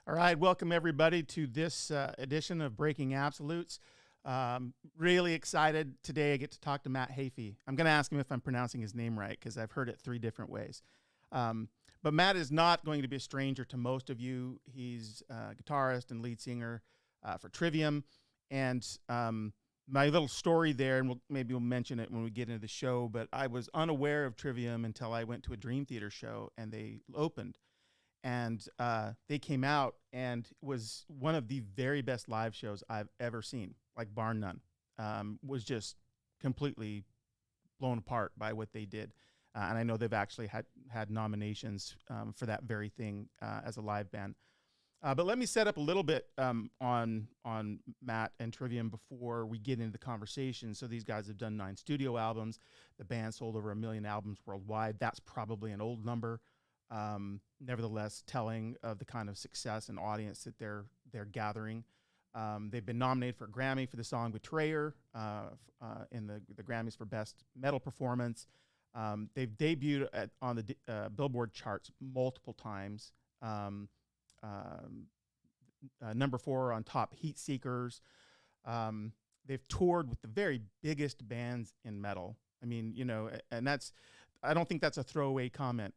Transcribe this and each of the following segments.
All right, welcome everybody to this edition of Breaking Absolutes. Really excited today. I get to talk to Matt Heafy. I'm going to ask him if I'm pronouncing his name right because I've heard it three different ways. But Matt is not going to be a stranger to most of you. He's a guitarist and lead singer for Trivium. And my little story there, and maybe we'll mention it when we get into the show, but I was unaware of Trivium until I went to a Dream Theater show and they opened. And they came out and it was one of the very best live shows I've ever seen, like bar none. Was just completely blown apart by what they did. And I know they've actually had nominations for that very thing as a live band. But let me set up a little bit on Matt and Trivium before we get into the conversation. So these guys have done 9 studio albums. The band sold over 1 million albums worldwide. That's probably an old number. Nevertheless, telling of the kind of success and audience that they're gathering. They've been nominated for a Grammy for the song Betrayer in the Grammys for Best Metal Performance. They've debuted on the Billboard charts multiple times. Number 4 on Top Heat Seekers. They've toured with the very biggest bands in metal. I mean, and I don't think that's a throwaway comment.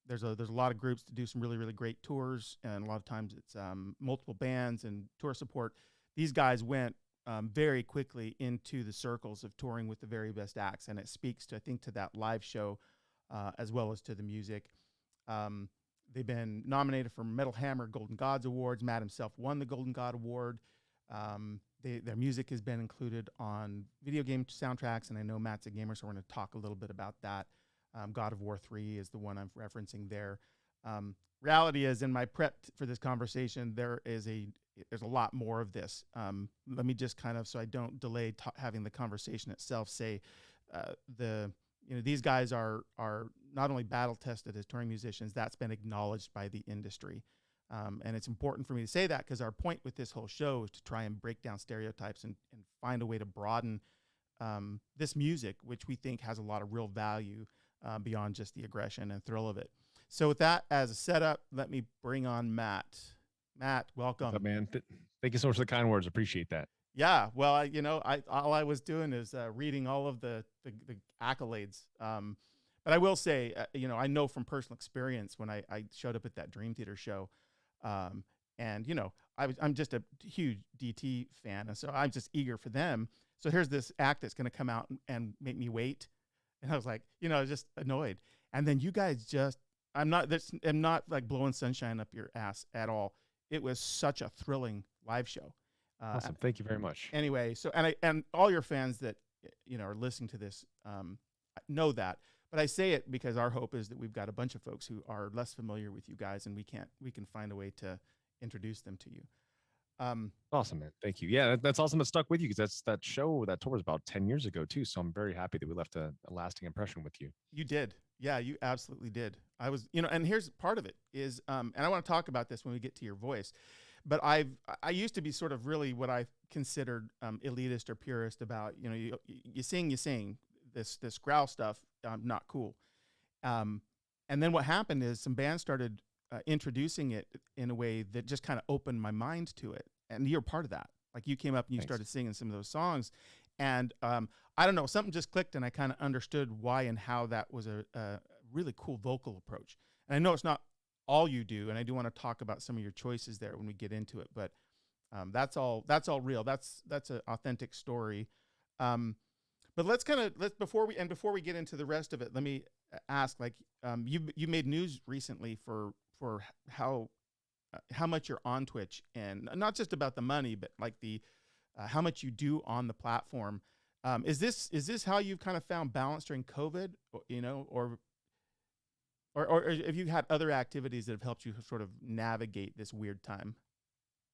There's a lot of groups that do some really, really great tours, and a lot of times it's multiple bands and tour support. These guys went very quickly into the circles of touring with the very best acts, and it speaks to, I think, to that live show as well as to the music. They've been nominated for Metal Hammer Golden Gods Awards. Matt himself won the Golden God Award. Their music has been included on video game soundtracks, and I know Matt's a gamer, so we're going to talk a little bit about that. God of War 3 is the one I'm referencing there. Reality is, in my prep for this conversation, there's a lot more of this. Let me just kind of, so I don't delay having the conversation itself, say these guys are not only battle tested as touring musicians, that's been acknowledged by the industry. And it's important for me to say that because our point with this whole show is to try and break down stereotypes and find a way to broaden this music, which we think has a lot of real value beyond just the aggression and thrill of it. So with that as a setup, let me bring on Matt. Matt, welcome. What's up, man? Thank you so much for the kind words. Appreciate that. Yeah, well, all I was doing is reading all of the accolades. But I will say, I know from personal experience when I showed up at that Dream Theater show, and I'm just a huge DT fan, and so I'm just eager for them. So here's this act that's going to come out and make me wait. And I was like, just annoyed. And then you guys I'm not like blowing sunshine up your ass at all. It was such a thrilling live show. Awesome. Thank you very much. Anyway, so, and all your fans that, are listening to this, know that, but I say it because our hope is that we've got a bunch of folks who are less familiar with you guys, and we can find a way to introduce them to you. Awesome, man. Thank you. Yeah, that's awesome. That stuck with you because that tour was about 10 years ago too. So I'm very happy that we left a lasting impression with you. You did. Yeah, you absolutely did. I was, and here's part of it is, and I want to talk about this when we get to your voice, but I used to be sort of really what I considered elitist or purist about, you sing this growl stuff, not cool. And then what happened is some bands started introducing it in a way that just kind of opened my mind to it. And you're part of that. Like you came up and you started singing some of those songs. And I don't know, something just clicked and I kind of understood why and how that was a really cool vocal approach. And I know it's not all you do, and I do want to talk about some of your choices there when we get into it, but that's all real. That's an authentic story. But before we get into the rest of it, let me ask, like, you made news recently for how much you're on Twitch, and not just about the money, but like the how much you do on the platform. Is this how you've kind of found balance during COVID, or have you had other activities that have helped you sort of navigate this weird time?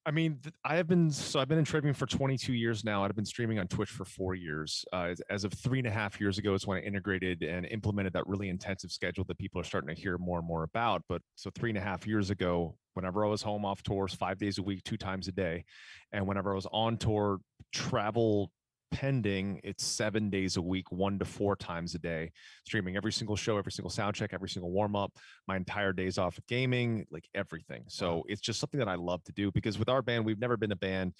I mean, I've been in Trivium for 22 years now. I've been streaming on Twitch for 4 years. As of 3.5 years ago is when I integrated and implemented that really intensive schedule that people are starting to hear more and more about. But so 3.5 years ago, whenever I was home off tours, 5 days a week, 2 times a day, and whenever I was on tour, travel pending, it's 7 days a week, 1 to 4 times a day, streaming every single show, every single sound check, every single warm up, my entire days off of gaming, like everything. So it's just something that I love to do, because with our band, we've never been a band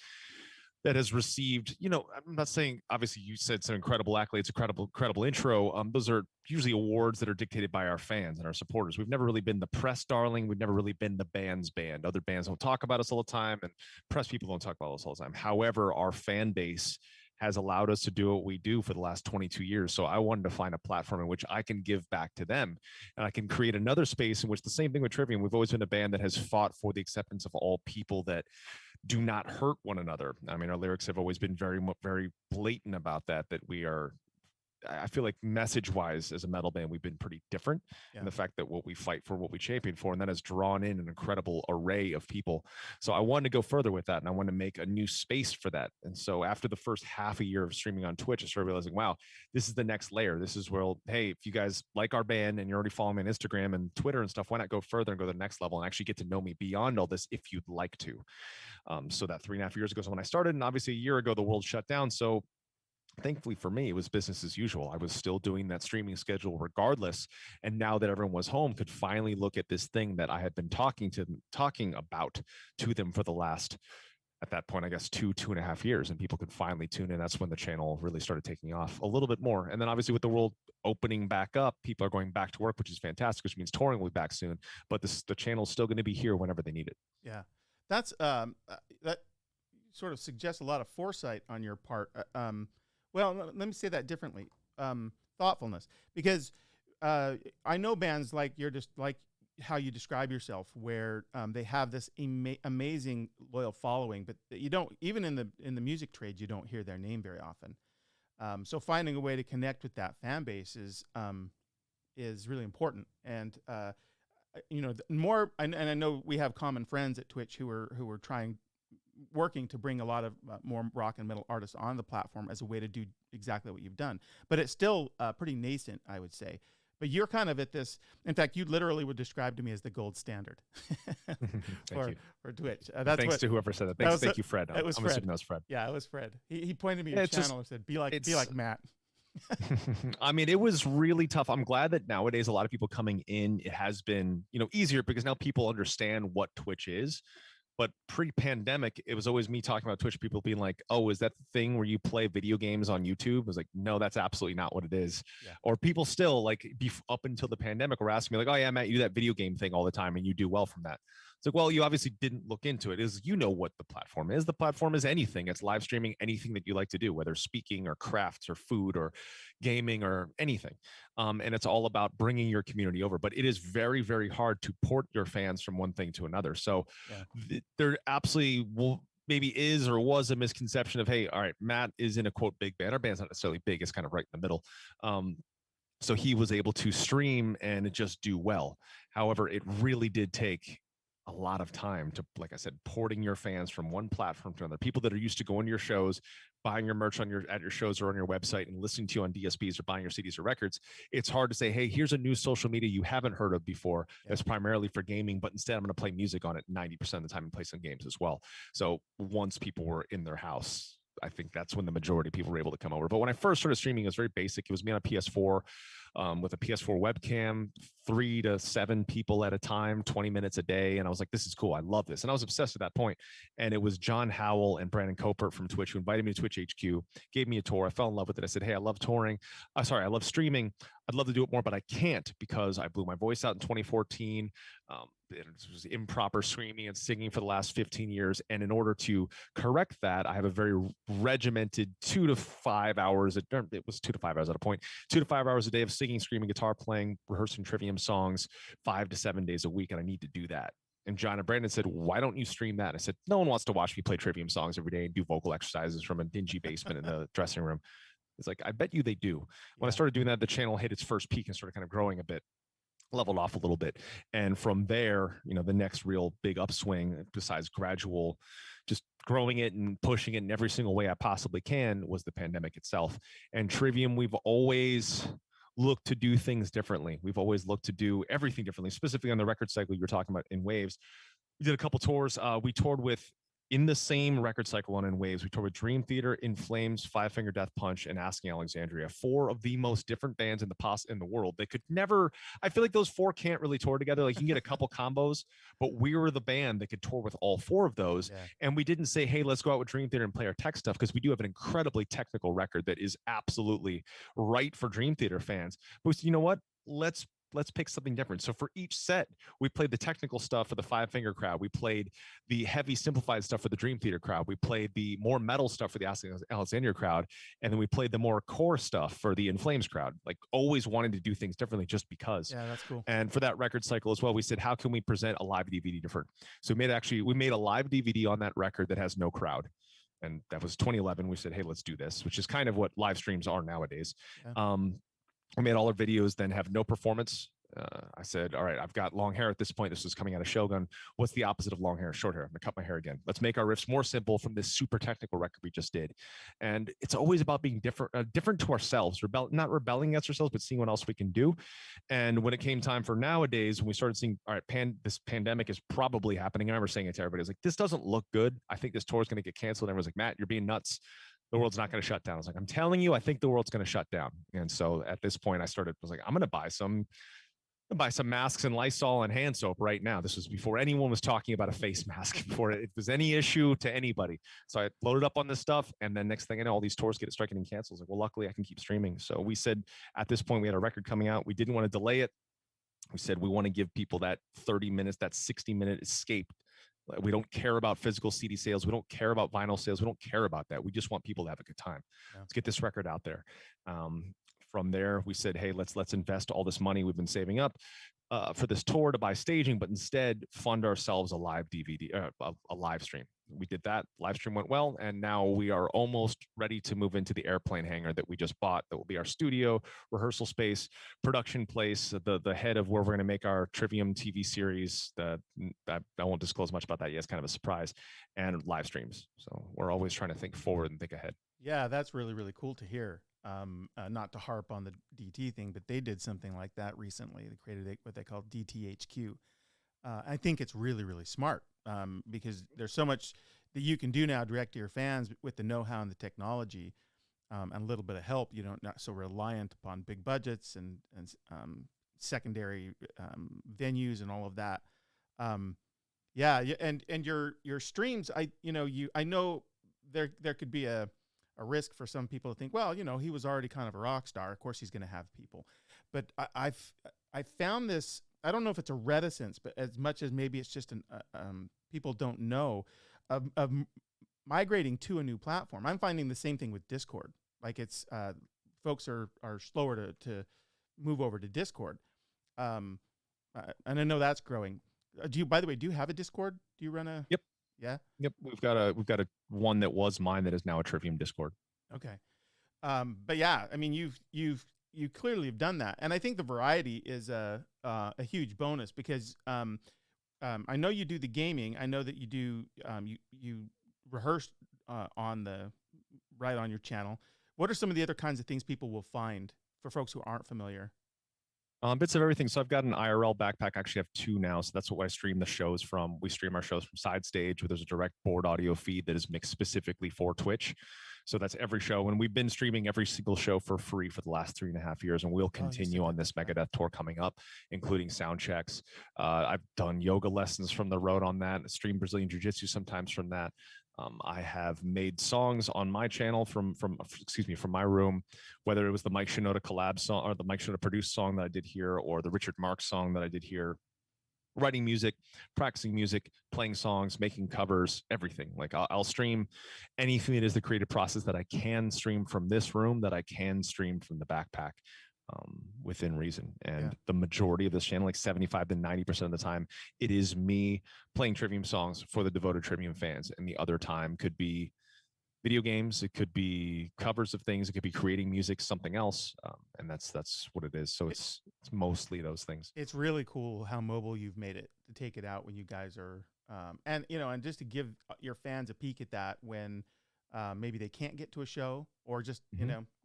that has received, I'm not saying, obviously you said some incredible accolades, incredible intro. Those are usually awards that are dictated by our fans and our supporters. We've never really been the press darling. We've never really been the band's band. Other bands don't talk about us all the time, and press people don't talk about us all the time. However, our fan base has allowed us to do what we do for the last 22 years. So I wanted to find a platform in which I can give back to them, and I can create another space in which, the same thing with Trivium, we've always been a band that has fought for the acceptance of all people that do not hurt one another. I mean, our lyrics have always been very blatant about that we are, I feel like message wise as a metal band, we've been pretty different in the fact that what we fight for, what we champion for, and that has drawn in an incredible array of people. So I wanted to go further with that, and I wanted to make a new space for that. And so after the first half a year of streaming on Twitch, I started realizing, wow, this is the next layer. This is where, hey, if you guys like our band and you're already following me on Instagram and Twitter and stuff, why not go further and go to the next level and actually get to know me beyond all this if you'd like to. So that 3.5 years ago is when I started, and obviously a year ago the world shut down. So thankfully for me, it was business as usual. I was still doing that streaming schedule regardless. And now that everyone was home, could finally look at this thing that I had been talking about to them for the last, at that point, I guess 2.5 years, and people could finally tune in. That's when the channel really started taking off a little bit more. And then obviously with the world opening back up, people are going back to work, which is fantastic, which means touring will be back soon. But the channel is still going to be here whenever they need it. Yeah, that's that sort of suggests a lot of foresight on your part. Well, let me say that differently. Thoughtfulness, because I know bands like how you describe yourself, where they have this amazing loyal following, but you don't, even in the music trade, you don't hear their name very often. So finding a way to connect with that fan base is really important. And more, and I know we have common friends at Twitch who are working to bring a lot of more rock and metal artists on the platform as a way to do exactly what you've done. But it's still pretty nascent, I would say. But you're kind of at this, in fact, you literally would describe to me as the gold standard for Twitch. Thanks to whoever said that. Thank you, Fred. It was I'm Fred. assuming that was Fred. Yeah, it was Fred. He pointed me to your channel and said, be like Matt. I mean, it was really tough. I'm glad that nowadays a lot of people coming in, it has been, easier, because now people understand what Twitch is. But pre-pandemic, it was always me talking about Twitch, people being like, oh, is that the thing where you play video games on YouTube? I was like, no, that's absolutely not what it is. Yeah. Or people still, like, up until the pandemic, were asking me like, oh yeah, Matt, you do that video game thing all the time and you do well from that. It's like, well, you obviously didn't look into it. What the platform is. The platform is anything. It's live streaming anything that you like to do, whether speaking or crafts or food or gaming or anything. And it's all about bringing your community over. But it is very, very hard to port your fans from one thing to another. So there absolutely maybe is or was a misconception of, hey, all right, Matt is in a quote big band. Our band's not necessarily big. It's kind of right in the middle. So he was able to stream and just do well. However, it really did take a lot of time to, like I said, porting your fans from one platform to another. People that are used to going to your shows, buying your merch at your shows or on your website and listening to you on DSPs or buying your CDs or records. It's hard to say, hey, here's a new social media you haven't heard of before that's primarily for gaming, but instead I'm going to play music on it 90% of the time and play some games as well. So once people were in their house, I think that's when the majority of people were able to come over. But when I first started streaming, it was very basic. It was me on a PS4 with a PS4 webcam, 3 to 7 people at a time, 20 minutes a day. And I was like, this is cool. I love this. And I was obsessed at that point. And it was John Howell and Brandon Copert from Twitch who invited me to Twitch HQ, gave me a tour. I fell in love with it. I said, hey, I love touring. I love streaming. I'd love to do it more, but I can't because I blew my voice out in 2014. It was improper screaming and singing for the last 15 years. And in order to correct that, I have a very regimented 2 to 5 hours. It was 2 to 5 hours at a point, 2 to 5 hours a day of singing, screaming, guitar playing, rehearsing Trivium songs 5 to 7 days a week. And I need to do that. And John and Brandon said, why don't you stream that? I said, no one wants to watch me play Trivium songs every day and do vocal exercises from a dingy basement in the dressing room. It's like, I bet you they do. When I started doing that, the channel hit its first peak and started kind of growing a bit, leveled off a little bit. And from there, the next real big upswing, besides gradual, just growing it and pushing it in every single way I possibly can, was the pandemic itself. And Trivium, we've always looked to do things differently. We've always looked to do everything differently, specifically on the record cycle you were talking about in Waves. We did a couple tours. We toured with in the same record cycle and in waves, we toured with Dream Theater, In Flames, Five Finger Death Punch, and Asking Alexandria. 4 of the most different bands in the world. They could never. I feel like those 4 can't really tour together. Like you can get a couple combos, but we were the band that could tour with all 4 of those. Yeah. And we didn't say, "Hey, let's go out with Dream Theater and play our tech stuff," because we do have an incredibly technical record that is absolutely right for Dream Theater fans. But we said, you know what? Let's pick something different. So for each set, we played the technical stuff for the Five Finger crowd. We played the heavy simplified stuff for the Dream Theater crowd. We played the more metal stuff for the Alexandria crowd. And then we played the more core stuff for the In Flames crowd, like always wanting to do things differently just because. Yeah, that's cool. And for that record cycle as well, we said, how can we present a live DVD different? So we made a live DVD on that record that has no crowd. And that was 2011. We said, hey, let's do this, which is kind of what live streams are nowadays. Yeah. We made all our videos then have no performance. I said, all right, I've got long hair at this point. This is coming out of Shogun. What's the opposite of long hair? Short hair. I'm gonna cut my hair again. Let's make our riffs more simple from this super technical record we just did. And it's always about being different to ourselves, not rebelling against ourselves, but seeing what else we can do. And when it came time for nowadays, when we started seeing, all right, this pandemic is probably happening. I remember saying it to everybody. I was like, this doesn't look good. I think this tour is going to get canceled. And everyone's like, Matt, you're being nuts. The world's not going to shut down. I was like, I'm telling you, I think the world's going to shut down. And so at this point, I was like, I'm going to buy some masks and Lysol and hand soap right now. This was before anyone was talking about a face mask, before it was any issue to anybody. So I loaded up on this startup, and then next thing I know, all these tours start getting canceled. I was like, well, luckily I can keep streaming. So we said at this point, we had a record coming out. We didn't want to delay it. We said we want to give people that 30 minutes, that 60-minute escape. We don't care about physical CD sales. We don't care about vinyl sales. We don't care about that. We just want people to have a good time. Yeah. Let's get this record out there. From there, we said, hey, let's invest all this money we've been saving up for this tour to buy staging, but instead fund ourselves a live DVD, a live stream. We did that. Live stream went well, and now we are almost ready to move into the airplane hangar that we just bought. That will be our studio, rehearsal space, production place, the head of where we're going to make our Trivium TV series. I won't disclose much about that yet. It's kind of a surprise, and live streams. So we're always trying to think forward and think ahead. Yeah, that's really, really cool to hear. Not to harp on the DT thing, but they did something like that recently. They created what they call DTHQ. I think it's really, really smart because there's so much that you can do now direct to your fans with the know-how and the technology and a little bit of help. You don't not so reliant upon big budgets and secondary venues and all of that. Yeah, and your streams. I know there could be a risk for some people to think, well, he was already kind of a rock star. Of course, he's going to have people. But I found this. I don't know if it's a reticence, but as much as maybe it's just people don't know of migrating to a new platform. I'm finding the same thing with Discord. Like it's folks are slower to move over to Discord, and I know that's growing. By the way, do you have a Discord? Do you run a? Yep. Yeah. Yep. We've got a one that was mine that is now a Trivium Discord. Okay. But yeah, I mean, you clearly have done that, and I think the variety is a huge bonus because I know you do the gaming. I know that you do you rehearse on your channel. What are some of the other kinds of things people will find for folks who aren't familiar? Bits of everything. So I've got an IRL backpack. I actually have 2 now. So that's what I stream the shows from. We stream our shows from Side Stage, where there's a direct board audio feed that is mixed specifically for Twitch. So that's every show. And we've been streaming every single show for free for the last 3.5 years. And we'll continue on this Megadeth tour coming up, including sound checks. I've done yoga lessons from the road on that, stream Brazilian Jiu-Jitsu sometimes from that. I have made songs on my channel from my room, whether it was the Mike Shinoda collab song or the Mike Shinoda produced song that I did here, or the Richard Marx song that I did here. Writing music, practicing music, playing songs, making covers, everything. Like I'll stream anything that is the creative process that I can stream from this room, that I can stream from the backpack. Within reason. And the majority of this channel, like 75 to 90% of the time, it is me playing Trivium songs for the devoted Trivium fans. And the other time could be video games, it could be covers of things, it could be creating music, something else. And that's what it is. So it's mostly those things. It's really cool how mobile you've made it to take it out when you guys are and just to give your fans a peek at that when maybe they can't get to a show, or just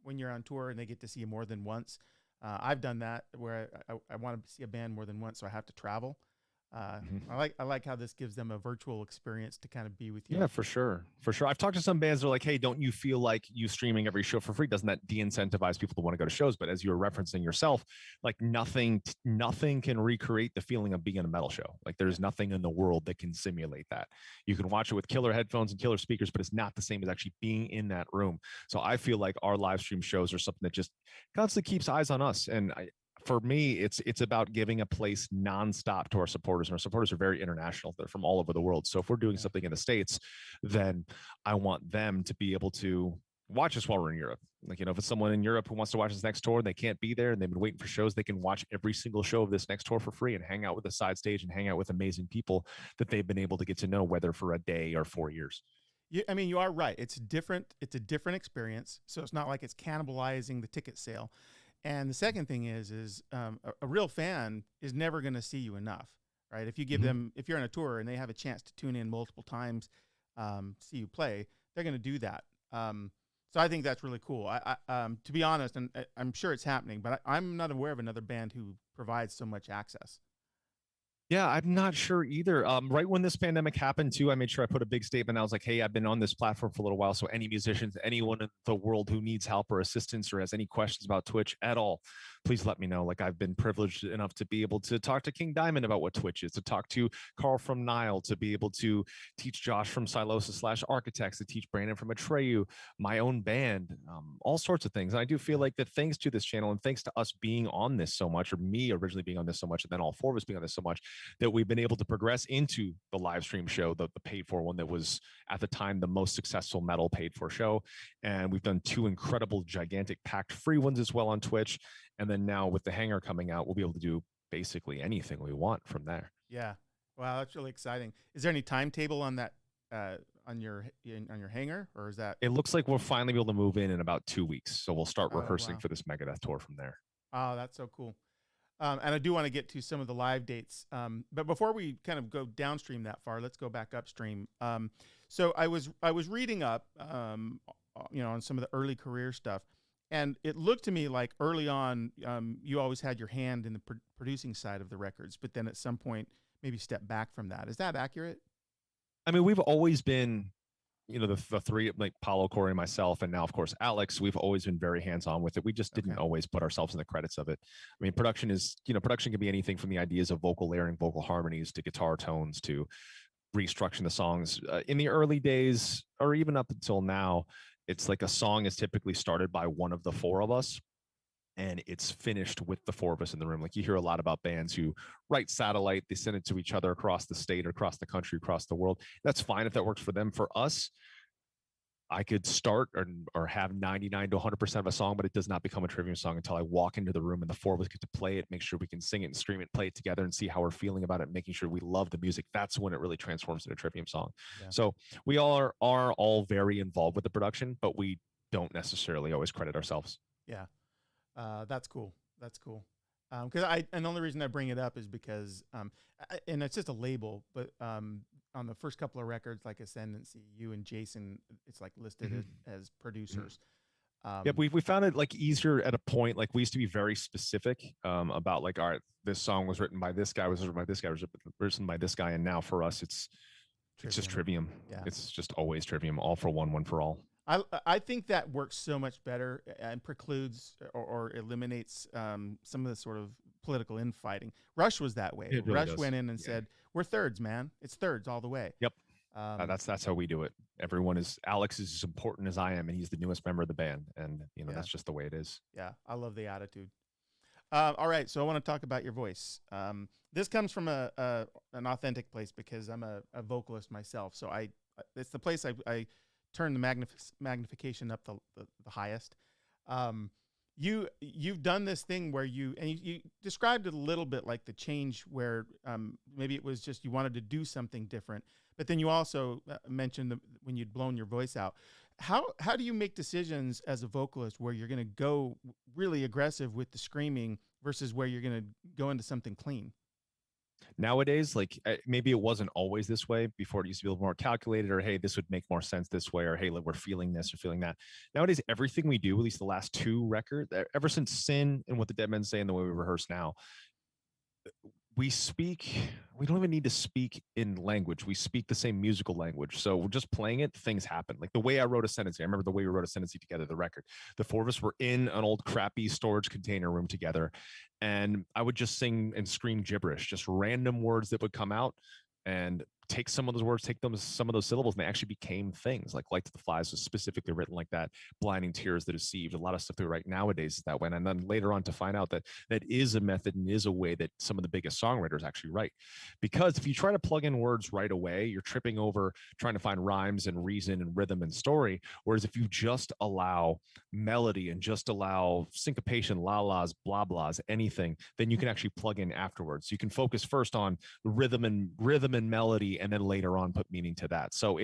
when you're on tour and they get to see you more than once. I've done that where I want to see a band more than once, so I have to travel. Mhm. I like how this gives them a virtual experience to kind of be with you. Yeah, for sure. For sure. I've talked to some bands that are like, hey, don't you feel like you streaming every show for free? Doesn't that de-incentivize people to want to go to shows? But as you were referencing yourself, like nothing can recreate the feeling of being in a metal show. Like Yeah. there's nothing in the world that can simulate that. You can watch it with killer headphones and killer speakers, but it's not the same as actually being in that room. So I feel like our live stream shows are something that just constantly keeps eyes on us. And for me, it's about giving a place nonstop to our supporters, and our supporters are very international. They're from all over the world. So if we're doing Yeah. something in the States, then I want them to be able to watch us while we're in Europe. Like, if it's someone in Europe who wants to watch this next tour and they can't be there and they've been waiting for shows, they can watch every single show of this next tour for free and hang out with the side stage and hang out with amazing people that they've been able to get to know, whether for a day or 4 years. I mean, you are right. It's different. It's a different experience. So it's not like it's cannibalizing the ticket sale. And the second thing is a real fan is never going to see you enough, right? If you give them, if you're on a tour and they have a chance to tune in multiple times, see you play, they're going to do that. So I think that's really cool. To be honest, and I'm sure it's happening, but I'm not aware of another band who provides so much access. Yeah, I'm not sure either. Right when this pandemic happened, too, I made sure I put a big statement. I was like, hey, I've been on this platform for a little while. So, any musicians, anyone in the world who needs help or assistance or has any questions about Twitch at all, please let me know. Like, I've been privileged enough to be able to talk to King Diamond about what Twitch is, to talk to Carl from Nile, to be able to teach Josh from Silosis/Architects, to teach Brandon from Atreyu, my own band, all sorts of things. And I do feel like that thanks to this channel and thanks to us being on this so much, or me originally being on this so much, and then all four of us being on this so much, that we've been able to progress into the live stream show, the paid for one that was at the time the most successful metal paid for show. And we've done two incredible, gigantic packed free ones as well on Twitch. And then now with the Hangar coming out, we'll be able to do basically anything we want from there. Yeah. Wow, that's really exciting. Is there any timetable on that on your Hangar, or is that? It looks like we'll finally be able to move in about 2 weeks. So we'll start Oh, rehearsing wow. for this Megadeth tour from there. Oh, that's so cool. And I do want to get to some of the live dates. But before we kind of go downstream that far, let's go back upstream. So I was reading up, on some of the early career stuff, and it looked to me like early on, you always had your hand in the producing side of the records, but then at some point maybe step back from that. Is that accurate? I mean, we've always been, the three, like Paulo, Corey, and myself, and now of course Alex, we've always been very hands-on with it. We just didn't Okay. always put ourselves in the credits of it. I mean, production can be anything from the ideas of vocal layering, vocal harmonies, to guitar tones, to restructuring the songs. In the early days, or even up until now, it's like a song is typically started by one of the four of us, and it's finished with the four of us in the room. Like, you hear a lot about bands who write satellite, they send it to each other across the state, across the country, across the world. That's fine if that works for them. For us, I could start or have 99 to 100% of a song, but it does not become a Trivium song until I walk into the room and the four of us get to play it, make sure we can sing it and stream it, play it together, and see how we're feeling about it, making sure we love the music. That's when it really transforms into a Trivium song. Yeah. So we are all very involved with the production, but we don't necessarily always credit ourselves. Yeah. That's cool. That's cool. And the only reason I bring it up is because, and it's just a label, but on the first couple of records, like Ascendancy, you and Jason, it's like listed as producers. Yep, we found it like easier at a point. Like, we used to be very specific about like, all right, this song was written by this guy, was written by this guy, was written by this guy, and now for us, it's just Trivium. Yeah. It's just always Trivium, all for one for all. I think that works so much better and precludes or eliminates some of the sort of political infighting. Rush was that way. It really Rush does. went in and said, "We're thirds, man. It's thirds all the way." Yep. That's how we do it. Alex is as important as I am, and he's the newest member of the band, and that's just the way it is. Yeah, I love the attitude. All right, so I want to talk about your voice. This comes from an authentic place because I'm a vocalist myself. So it's the place I turn the magnification up the highest. You've done this thing where you described it a little bit like the change where maybe it was just you wanted to do something different, but then you also mentioned when you'd blown your voice out. How do you make decisions as a vocalist where you're going to go really aggressive with the screaming versus where you're going to go into something clean? Nowadays, like, maybe it wasn't always this way. Before, it used to be a little more calculated, or hey, this would make more sense this way, or hey, we're feeling this or feeling that. Nowadays, everything we do, at least the last two records, ever since Sin and What the Dead Men Say and the way we rehearse now, we don't even need to speak in language. We speak the same musical language. So we're just playing it, things happen. Like the way I wrote Ascendancy, I remember the way we wrote Ascendancy together, the record. The four of us were in an old crappy storage container room together. And I would just sing and scream gibberish, just random words that would come out, and take some of those words, take them some of those syllables, and they actually became things. Like Light to the Flies was specifically written like that. Blinding Tears, The Deceived, a lot of stuff that we write nowadays is that way. And then later on to find out that that is a method and is a way that some of the biggest songwriters actually write. Because if you try to plug in words right away, you're tripping over trying to find rhymes and reason and rhythm and story. Whereas if you just allow melody and just allow syncopation, la-las, blah-blahs, anything, then you can actually plug in afterwards. You can focus first on rhythm and melody, and then later on put meaning to that. So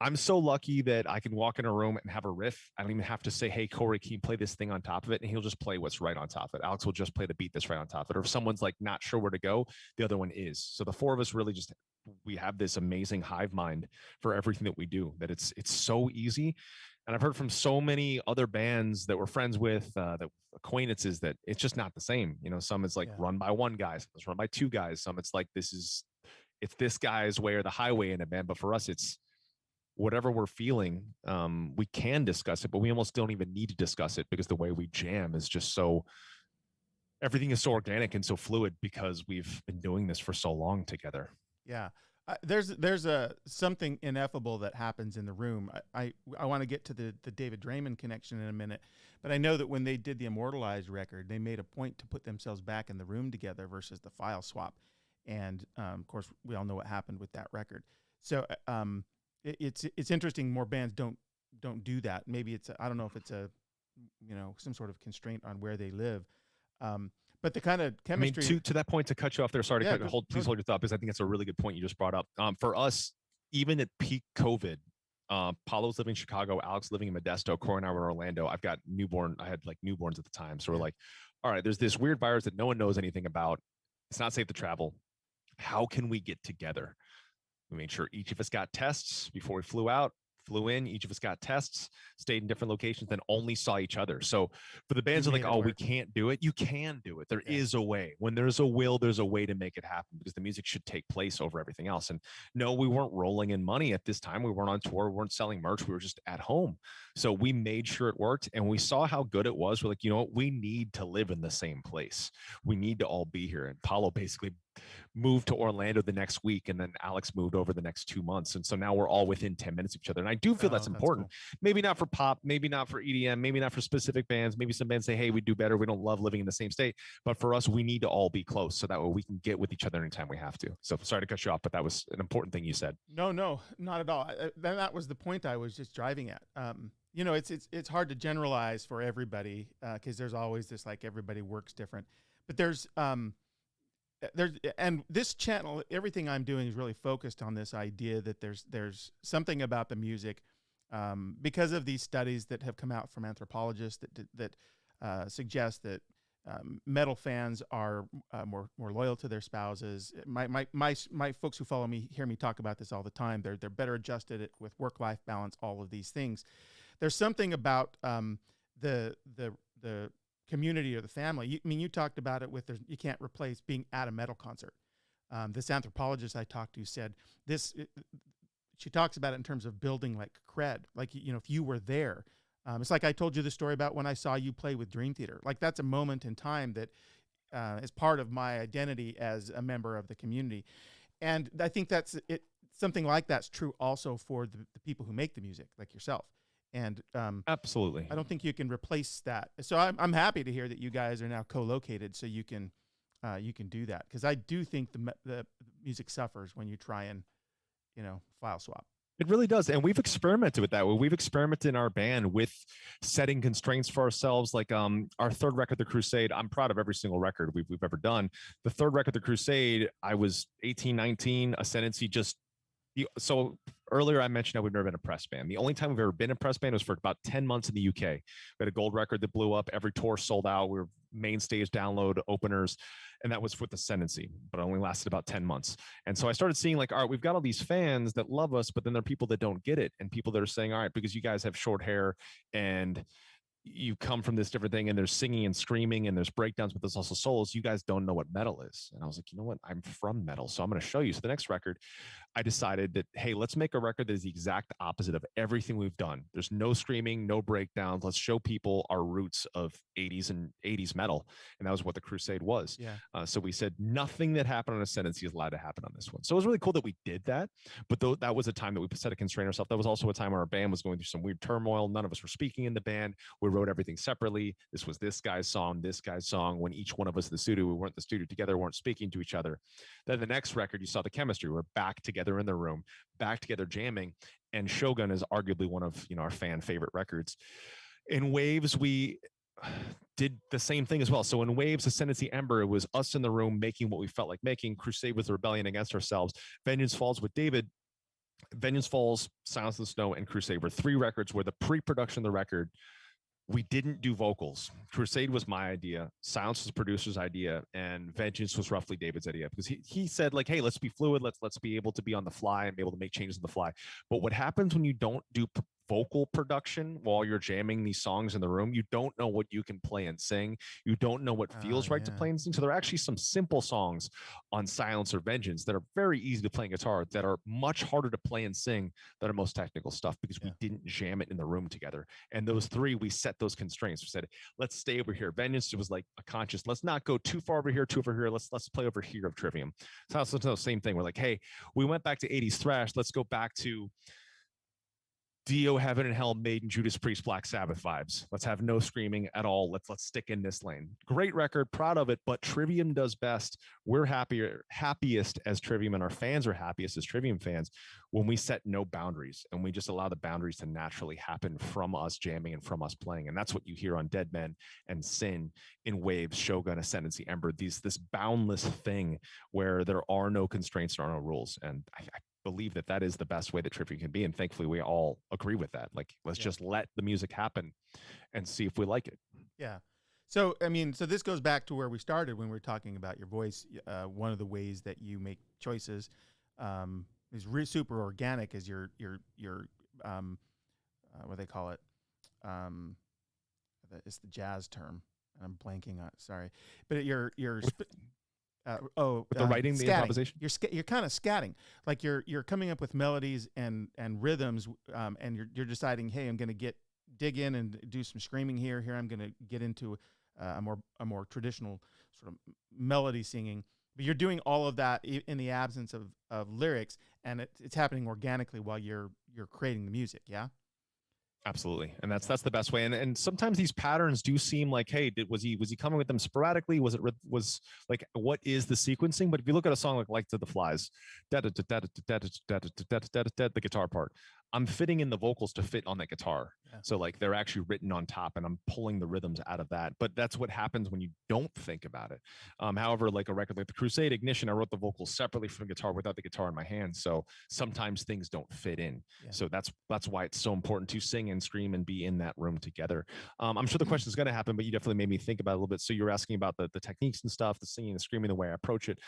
I'm so lucky that I can walk in a room and have a riff. I don't even have to say, hey, Corey, can you play this thing on top of it? And he'll just play what's right on top of it. Alex will just play the beat that's right on top of it. Or if someone's like not sure where to go, the other one is. So the four of us really just, we have this amazing hive mind for everything that we do, that it's so easy. And I've heard from so many other bands that we're friends with, that acquaintances, that it's just not the same. You know, some it's like run by one guy, some it's run by two guys, some it's like it's this guy's way or the highway in a band. But for us, it's whatever we're feeling. We can discuss it, but we almost don't even need to discuss it, because the way we jam is just so, everything is so organic and so fluid, because we've been doing this for so long together. Yeah. There's something ineffable that happens in the room. I want to get to the David Draymond connection in a minute, but I know that when they did the Immortalized record, they made a point to put themselves back in the room together versus the file swap. And of course, we all know what happened with that record. So it's interesting. More bands don't do that. Maybe I don't know if it's some sort of constraint on where they live. But the kind of chemistry. I mean, to that point, to cut you off there, sorry to cut you. Please hold your thought, because I think that's a really good point you just brought up. For us, even at peak COVID, Paulo's living in Chicago, Alex living in Modesto, Corey and I were in Orlando. I had like newborns at the time. So we're like, all right, there's this weird virus that no one knows anything about. It's not safe to travel. How can we get together? We made sure each of us got tests before we flew in, each of us got tests, stayed in different locations, then only saw each other. So for the bands that are like, oh, we can't do it, you can do it. There is a way. When there's a will, there's a way to make it happen, because the music should take place over everything else. And no, we weren't rolling in money at this time. We weren't on tour. We weren't selling merch. We were just at home. So we made sure it worked, and we saw how good it was. We're like, you know what? We need to live in the same place. We need to all be here. And Paulo basically moved to Orlando the next week, and then Alex moved over the next 2 months. And so now we're all within 10 minutes of each other. And I do feel that's important. Cool. Maybe not for pop, maybe not for EDM, maybe not for specific bands. Maybe some bands say, hey, we do better. We don't love living in the same state. But for us, we need to all be close, so that way we can get with each other anytime we have to. So sorry to cut you off, but that was an important thing you said. No, not at all. That was the point I was just driving at. It's hard to generalize for everybody, because there's always this, like, everybody works different. But there's and this channel, everything I'm doing is really focused on this idea that there's something about the music, because of these studies that have come out from anthropologists that suggest that metal fans are more loyal to their spouses. My folks who follow me hear me talk about this all the time. They're better adjusted with work-life balance, all of these things. There's something about the community or the family. You talked about it with you can't replace being at a metal concert. This anthropologist I talked to said this. She talks about it in terms of building like cred. Like, if you were there, it's like I told you the story about when I saw you play with Dream Theater. Like, that's a moment in time that is part of my identity as a member of the community. And I think that's it. Something like that's true also for the people who make the music, like yourself. And absolutely, I don't think you can replace that. So I'm happy to hear that you guys are now co-located, so you can do that, because I do think the music suffers when you try and file swap. It really does. And we've experimented with that. We've experimented in our band with setting constraints for ourselves. Like our third record, The Crusade, I'm proud of every single record we've ever done. The third record, The Crusade, I was 18, 19, Ascendancy just. So earlier I mentioned that we've never been a press band. The only time we've ever been a press band was for about 10 months in the UK. We had a gold record that blew up. Every tour sold out. We were main stage download openers. And that was with Ascendancy, but it only lasted about 10 months. And so I started seeing like, all right, we've got all these fans that love us, but then there are people that don't get it. And people that are saying, all right, because you guys have short hair and you come from this different thing and there's singing and screaming and there's breakdowns, but there's also solos. You guys don't know what metal is. And I was like, you know what? I'm from metal. So I'm going to show you. So the next record, I decided that, hey, let's make a record that is the exact opposite of everything we've done. There's no screaming, no breakdowns. Let's show people our roots of 80s metal. And that was what the Crusade was. Yeah. So we said nothing that happened on Ascendancy is allowed to happen on this one. So it was really cool that we did that. But though that was a time that we set a constraint ourselves. That was also a time where our band was going through some weird turmoil. None of us were speaking in the band. We wrote everything separately. This was this guy's song, this guy's song. When each one of us in the studio, we weren't in the studio together, weren't speaking to each other. Then the next record, you saw the chemistry. We're back together in the room, back together jamming. And Shogun is arguably one of our fan favorite records. In Waves, we did the same thing as well. So in Waves, Ascendancy, Ember, it was us in the room making what we felt like making. Crusade was the rebellion against ourselves. Vengeance Falls with David. Vengeance Falls, Silence in the Snow, and Crusade were 3 records where the pre-production of the record, we didn't do vocals. Crusade was my idea. Silence was the producer's idea, and Vengeance was roughly David's idea, because he said, like, hey, let's be fluid. Let's be able to be on the fly and be able to make changes on the fly. But what happens when you don't do vocal production while you're jamming these songs in the room? You don't know what you can play and sing. You don't know what feels right to play and sing. So there are actually some simple songs on Silence or Vengeance that are very easy to play on guitar that are much harder to play and sing than our most technical stuff, because we didn't jam it in the room together. And those 3, we set those constraints. We said, let's stay over here. Vengeance was like a conscious, let's not go too far over here, too over here. Let's play over here of Trivium. So the same thing. We're like, hey, we went back to 80s thrash. Let's go back to Dio, Heaven and Hell, Maiden, Judas Priest, Black Sabbath vibes. Let's have no screaming at all. Let's stick in this lane. Great record, proud of it, but Trivium does best. We're happiest as Trivium, and our fans are happiest as Trivium fans when we set no boundaries and we just allow the boundaries to naturally happen from us jamming and from us playing. And that's what you hear on Dead Men and Sin, in Waves, Shogun, Ascendancy, Ember. This boundless thing where there are no constraints, there are no rules. And I believe that is the best way that Trivium can be, and thankfully we all agree with that. Like, let's just let the music happen and see if we like it. Yeah. So I mean, so this goes back to where we started when we were talking about your voice. One of the ways that you make choices is super organic. Is your what they call it? It's the jazz term. I'm blanking on. Sorry, but your with the writing, the improvisation, you're kind of scatting, like you're coming up with melodies and rhythms, and you're deciding, hey, I'm going to dig in and do some screaming here. I'm going to get into a more traditional sort of melody singing. But you're doing all of that in the absence of lyrics, and it's happening organically while you're creating the music. Yeah. Absolutely. And that's the best way. And sometimes these patterns do seem like, hey, was he coming with them sporadically? Was like, what is the sequencing? But if you look at a song like To the Flies, the guitar part, I'm fitting in the vocals to fit on that guitar. Yeah. So like they're actually written on top, and I'm pulling the rhythms out of that. But that's what happens when you don't think about it. However, like a record like the Crusade, Ignition, I wrote the vocals separately from the guitar without the guitar in my hands. So sometimes things don't fit in. Yeah. So that's why it's so important to sing and scream and be in that room together. I'm sure the question is going to happen, but you definitely made me think about it a little bit. So you're asking about the techniques and stuff, the singing, the screaming, the way I approach it.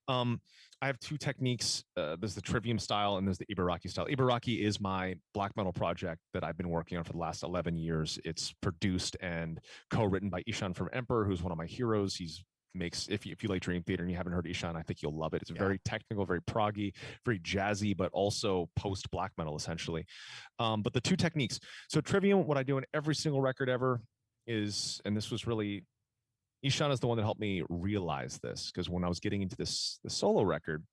I have 2 techniques. There's the Trivium style and there's the Ibaraki style. Ibaraki is my black metal project that I've been working on for the last 11 years. It's produced and co-written by Ishan from Emperor, who's one of my heroes. If you like Dream Theater and you haven't heard Ishan, I think you'll love it. It's very technical, very proggy, very jazzy, but also post black metal essentially. But the 2 techniques. So Trivium, what I do in every single record ever is, and this was really, Ishan is the one that helped me realize this, because when I was getting into the solo record,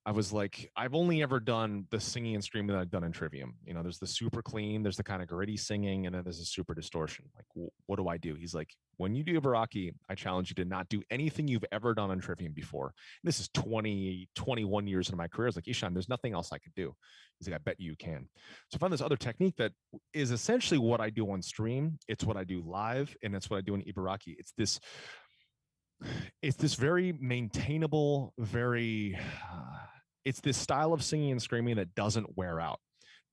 I was like, I've only ever done the singing and screaming that I've done in Trivium. There's the super clean, there's the kind of gritty singing, and then there's a super distortion. Like, what do I do? He's like, when you do Ibaraki, I challenge you to not do anything you've ever done on Trivium before. This is 21 years into my career. I was like, Ishan, there's nothing else I could do. He's like, I bet you can. So I found this other technique that is essentially what I do on stream. It's what I do live, and it's what I do in Ibaraki. It's this very maintainable, it's this style of singing and screaming that doesn't wear out.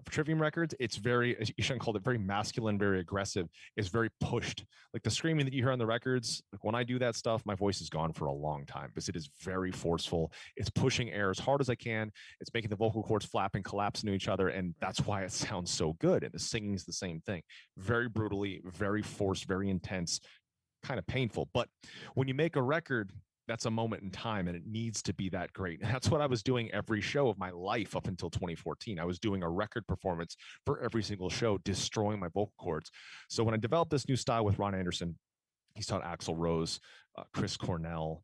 Trivium records, it's very, you shouldn't call it, very masculine, very aggressive. It's very pushed. Like the screaming that you hear on the records, like when I do that stuff, my voice is gone for a long time because it is very forceful. It's pushing air as hard as I can. It's making the vocal cords flap and collapse into each other. And that's why it sounds so good. And the singing is the same thing. Very brutally, very forced, very intense, kind of painful. But when you make a record, that's a moment in time and it needs to be that great. And that's what I was doing every show of my life up until 2014. I was doing a record performance for every single show, destroying my vocal cords. So when I developed this new style with Ron Anderson, he's taught Axl Rose, Chris Cornell,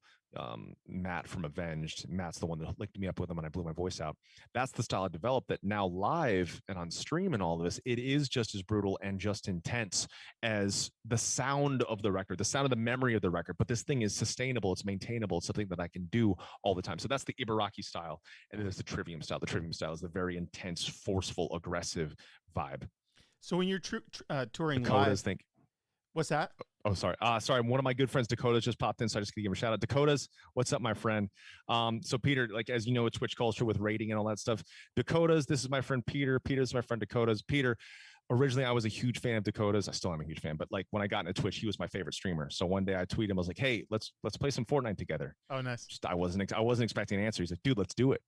Matt from Avenged. Matt's the one that linked me up with him when I blew my voice out. That's the style I developed, that now live and on stream and all of this, it is just as brutal and just intense as the sound of the record, the sound of the memory of the record. But this thing is sustainable, it's maintainable, it's something that I can do all the time. So that's the Ibaraki style. And then there's the Trivium style. The Trivium style is the very intense, forceful, aggressive vibe. So when you're touring Dakotas live, what's that? Oh, sorry. Sorry. One of my good friends, Dakotas, just popped in, so I just gonna give him a shout out. Dakotas, what's up, my friend? So Peter, like, as you know, it's Twitch culture with rating and all that stuff. Dakotas, this is my friend Peter. Peter's my friend Dakotas. Peter, originally I was a huge fan of Dakotas. I still am a huge fan, but like when I got into Twitch, he was my favorite streamer. So one day I tweeted him, I was like, hey, let's play some Fortnite together. Oh, nice. I wasn't expecting an answer. He's like, dude, let's do it.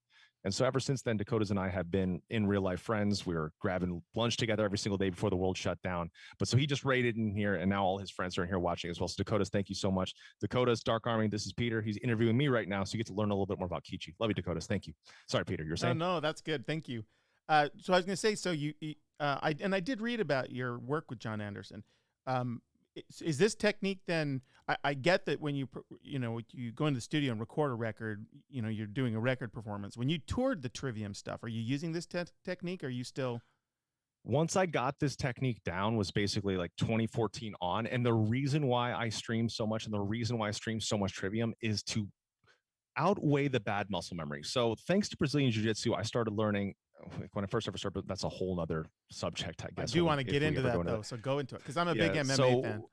And so ever since then, Dakotas and I have been in real life friends. We were grabbing lunch together every single day before the world shut down. But so he just raided in here, and now all his friends are in here watching as well. So Dakotas, thank you so much. Dakotas, Dark Army, this is Peter. He's interviewing me right now, so you get to learn a little bit more about Kichi. Love you, Dakotas. Thank you. Sorry, Peter, you were saying? No, that's good. Thank you. So I was going to say, so I did read about your work with John Anderson. Is this technique then? I get that when you go into the studio and record a record, you're doing a record performance. When you toured the Trivium stuff, are you using this technique? Or are you still? Once I got this technique down was basically like 2014 on. And the reason why I stream so much and the reason why I stream so much Trivium is to outweigh the bad muscle memory. So thanks to Brazilian Jiu-Jitsu, I started learning when I first ever started, but that's a whole other subject, I guess. I do want to get into that though, so go into it, because I'm a big MMA fan.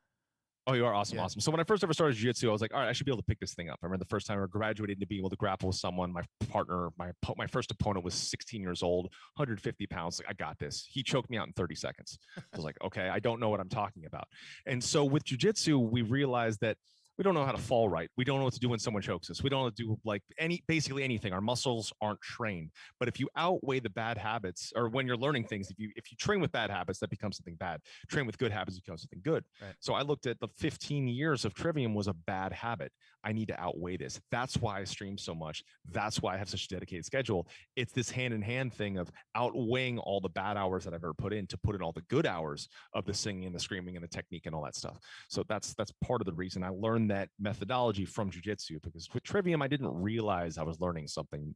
Oh, you are awesome, awesome. So when I first ever started jiu-jitsu, I was like, all right, I should be able to pick this thing up. I remember the first time I graduated into being able to grapple with someone. My partner, my first opponent was 16 years old, 150 pounds. Like, I got this. He choked me out in 30 seconds. I was like, okay, I don't know what I'm talking about. And so with jiu-jitsu, we realized that we don't know how to fall right. We don't know what to do when someone chokes us. We don't know what to do like basically anything. Our muscles aren't trained. But if you outweigh the bad habits, or when you're learning things, if you train with bad habits, that becomes something bad. Train with good habits, it becomes something good. Right. So I looked at the 15 years of Trivium was a bad habit. I need to outweigh this. That's why I stream so much. That's why I have such a dedicated schedule. It's this hand-in-hand thing of outweighing all the bad hours that I've ever put in to put in all the good hours of the singing and the screaming and the technique and all that stuff. So that's part of the reason I learned that methodology from jiu-jitsu, because with Trivium, I didn't realize I was learning something.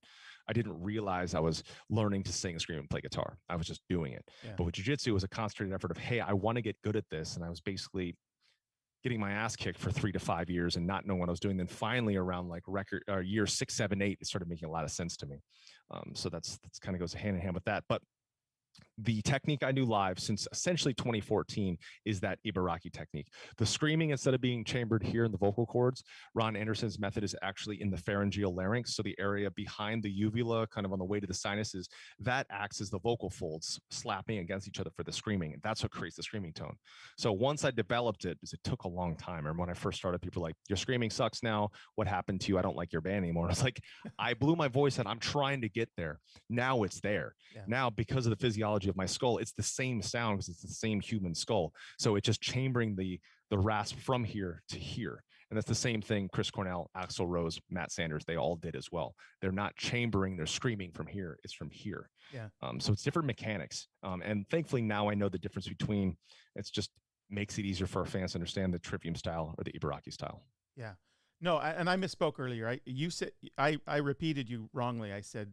I didn't realize I was learning to sing, scream, and play guitar. I was just doing it. Yeah. But with jiu-jitsu, it was a concentrated effort of, hey, I want to get good at this. And I was basically getting my ass kicked for 3 to 5 years and not knowing what I was doing. Then finally around like year 6, 7, 8, it started making a lot of sense to me. So that's kind of goes hand in hand with that. But the technique I do live since essentially 2014 is that Ibaraki technique. The screaming, instead of being chambered here in the vocal cords, Ron Anderson's method is actually in the pharyngeal larynx. So the area behind the uvula, kind of on the way to the sinuses, that acts as the vocal folds slapping against each other for the screaming. That's what creates the screaming tone. So once I developed it, because it took a long time. And when I first started, people were like, your screaming sucks now. What happened to you? I don't like your band anymore. And I was like, I blew my voice out. I'm trying to get there. Now it's there. Yeah. Now, because of the physiology of my skull, it's the same sound because it's the same human skull. So it's just chambering the rasp from here to here. And that's the same thing Chris Cornell, Axl Rose, Matt Sanders, they all did as well. They're not chambering, they're screaming from here. It's from here. Yeah. So it's different mechanics. And thankfully now I know the difference between, it's just makes it easier for our fans to understand the Trivium style or the Ibaraki style. Yeah. No, and I misspoke earlier. You said, I repeated you wrongly. I said,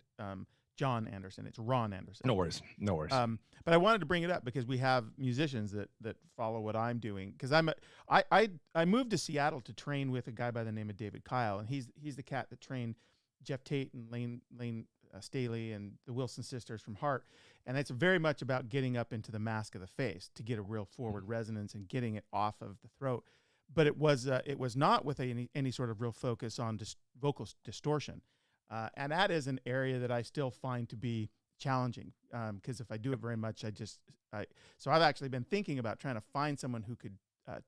John Anderson. It's Ron Anderson. No worries. No worries. But I wanted to bring it up because we have musicians that follow what I'm doing. Because I moved to Seattle to train with a guy by the name of David Kyle, and he's the cat that trained Jeff Tate and Lane Staley and the Wilson sisters from Heart. And it's very much about getting up into the mask of the face to get a real forward resonance and getting it off of the throat. But it was not with any sort of real focus on vocal distortion. And that is an area that I still find to be challenging because if I do it very much, so I've actually been thinking about trying to find someone who could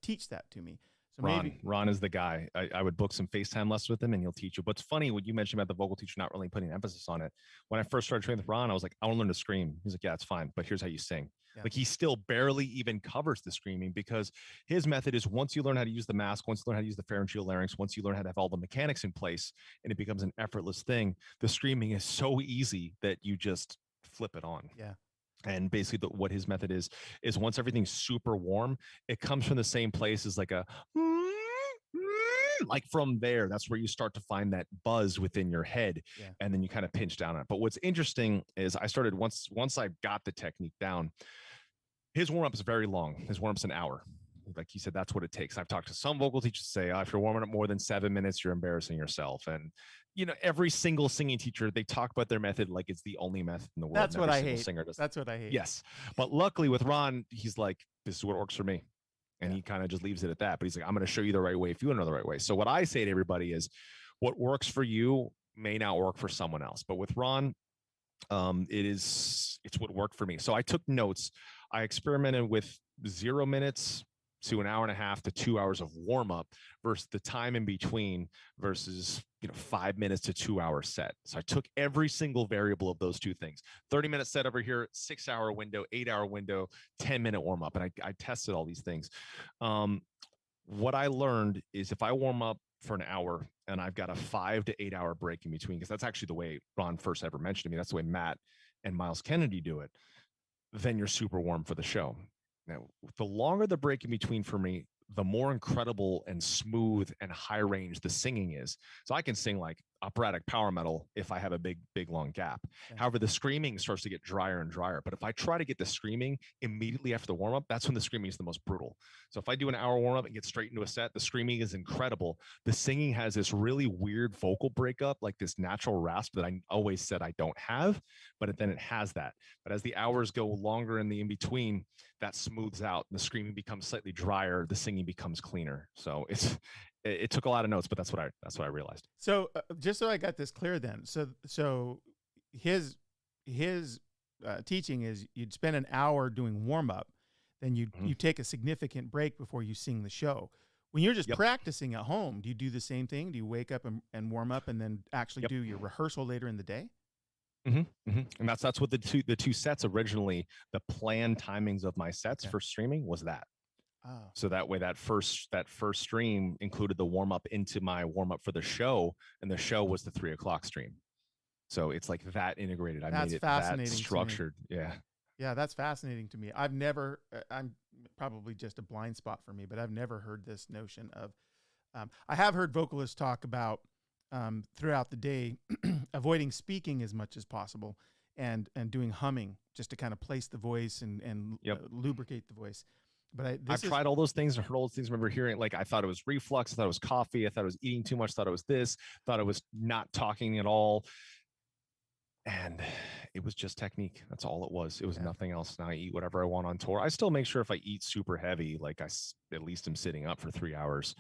teach that to me. So Ron is the guy. I would book some FaceTime lessons with him and he'll teach you. What's funny, what you mentioned about the vocal teacher not really putting emphasis on it. When I first started training with Ron, I was like, I want to learn to scream. He's like, yeah, it's fine, but here's how you sing. Yeah. Like he still barely even covers the screaming because his method is once you learn how to use the mask, once you learn how to use the pharyngeal larynx, once you learn how to have all the mechanics in place and it becomes an effortless thing, the screaming is so easy that you just flip it on. Yeah. And basically what his method is once everything's super warm, it comes from the same place as like a, like from there, that's where you start to find that buzz within your head. Yeah. And then you kind of pinch down on it. But what's interesting is I started once I got the technique down, his warm-up is very long. His warm-up's an hour. Like he said, that's what it takes. I've talked to some vocal teachers say, if you're warming up more than 7 minutes, you're embarrassing yourself. And you know, every single singing teacher, they talk about their method like it's the only method in the world. That's what I hate. That's what I hate. Yes. But luckily with Ron, he's like, this is what works for me. And he kind of just leaves it at that. But he's like, I'm going to show you the right way if you want to know the right way. So what I say to everybody is what works for you may not work for someone else. But with Ron, it's what worked for me. So I took notes. I experimented with 0 minutes to an hour and a half to 2 hours of warm up versus the time in between versus 5 minutes to 2 hour set. So I took every single variable of those two things. 30-minute set over here, 6 hour window, 8 hour window, 10-minute warm up. And I tested all these things. What I learned is if I warm up for an hour and I've got a 5 to 8 hour break in between, because that's actually the way Ron first ever mentioned to me. That's the way Matt and Miles Kennedy do it. Then you're super warm for the show. Now, the longer the break in between for me, the more incredible and smooth and high range the singing is. So I can sing like operatic power metal if I have a big, long gap. Yeah. However, the screaming starts to get drier and drier. But if I try to get the screaming immediately after the warm up, that's when the screaming is the most brutal. So if I do an hour warm up and get straight into a set, the screaming is incredible. The singing has this really weird vocal breakup, like this natural rasp that I always said I don't have, but then it has that. But as the hours go longer in the in between, that smooths out. The screaming becomes slightly drier. The singing becomes cleaner. So it took a lot of notes, but that's what I realized. So just so I got this clear then, so his teaching is you'd spend an hour doing warm up, then you take a significant break before you sing the show. When you're just practicing at home, do you do the same thing? Do you wake up and warm up and then actually do your rehearsal later in the day? And that's what the two sets originally, the planned timings of my sets for streaming was that. Oh. So that way that first stream included the warm up into my warm up for the show, and the show was the 3 o'clock stream. So it's like that integrated. I made it that structured. Yeah. Yeah, that's fascinating to me. I'm probably just a blind spot for me, but I've never heard this notion of. I have heard vocalists talk about throughout the day avoiding speaking as much as possible and doing humming just to kind of place the voice and lubricate the voice. But I've tried all those things and heard all those things. I remember hearing, like, I thought it was reflux. I thought it was coffee. I thought it was eating too much. Thought it was this. Thought it was not talking at all. And it was just technique. That's all it was. It was nothing else. Now I eat whatever I want on tour. I still make sure if I eat super heavy, like I at least am sitting up for 3 hours.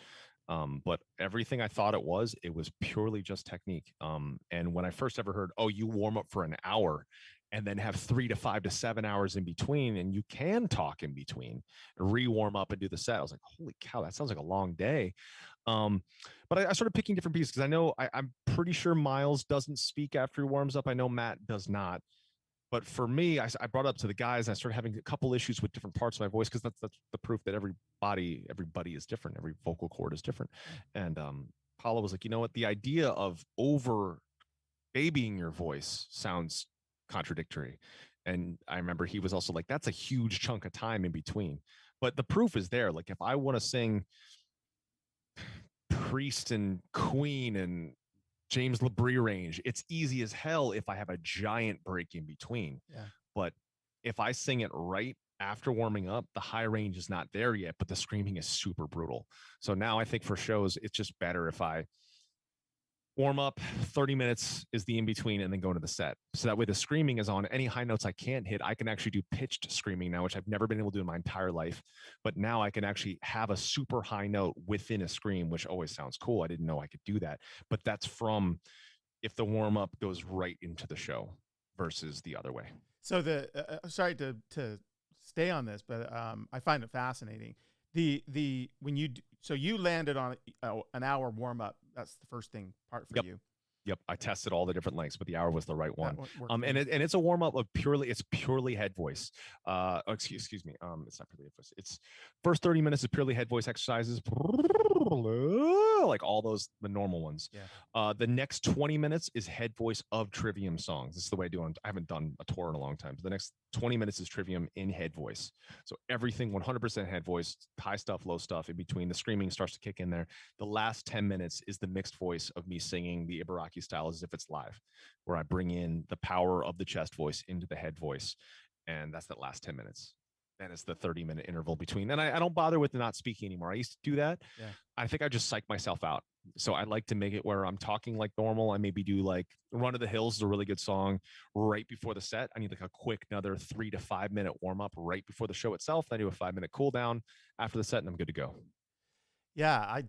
But everything I thought it was purely just technique. And when I first ever heard, you warm up for an hour and then have 3 to 5 to 7 hours in between, and you can talk in between, re-warm up and do the set. I was like, holy cow, that sounds like a long day. But I started picking different pieces because I know I'm pretty sure Miles doesn't speak after he warms up. I know Matt does not. But for me, I brought it up to the guys. I started having a couple issues with different parts of my voice because that's the proof that everybody is different. Every vocal cord is different. And Paula was like, you know what? The idea of over babying your voice sounds contradictory. And I remember he was also like, that's a huge chunk of time in between. But the proof is there. Like if I want to sing Priest and Queen and James LaBrie range, it's easy as hell if I have a giant break in between. Yeah. But if I sing it right after warming up, the high range is not there yet, but the screaming is super brutal. So now I think for shows, it's just better if I warm up, 30 minutes is the in-between, and then go into the set. So that way the screaming is on. Any high notes I can't hit, I can actually do pitched screaming now, which I've never been able to do in my entire life. But now I can actually have a super high note within a scream, which always sounds cool. I didn't know I could do that. But that's from if the warm-up goes right into the show. versus the other way. So sorry to stay on this, but I find it fascinating. So you landed on an hour warm up. That's the first part for you. Yep, I tested all the different lengths, but the hour was the right one. And it's a warm up of purely head voice. Excuse me. It's not purely head voice. It's first 30 minutes is purely head voice exercises, like all the normal ones. Yeah. The next 20 minutes is head voice of Trivium songs. This is the way I do it. I haven't done a tour in a long time. But the next 20 minutes is Trivium in head voice. So everything 100% head voice, high stuff, low stuff in between. The screaming starts to kick in there. The last 10 minutes is the mixed voice of me singing the Ibaraki style as if it's live, where I bring in the power of the chest voice into the head voice. And that's that last 10 minutes. Then it's the 30-minute interval between. And I don't bother with the not speaking anymore. I used to do that. Yeah. I think I just psych myself out. So I like to make it where I'm talking like normal. I maybe do like Run of the Hills is a really good song right before the set. I need like a quick, another 3 to 5 minute warm up right before the show itself. Then I do a 5-minute cool down after the set and I'm good to go. Yeah,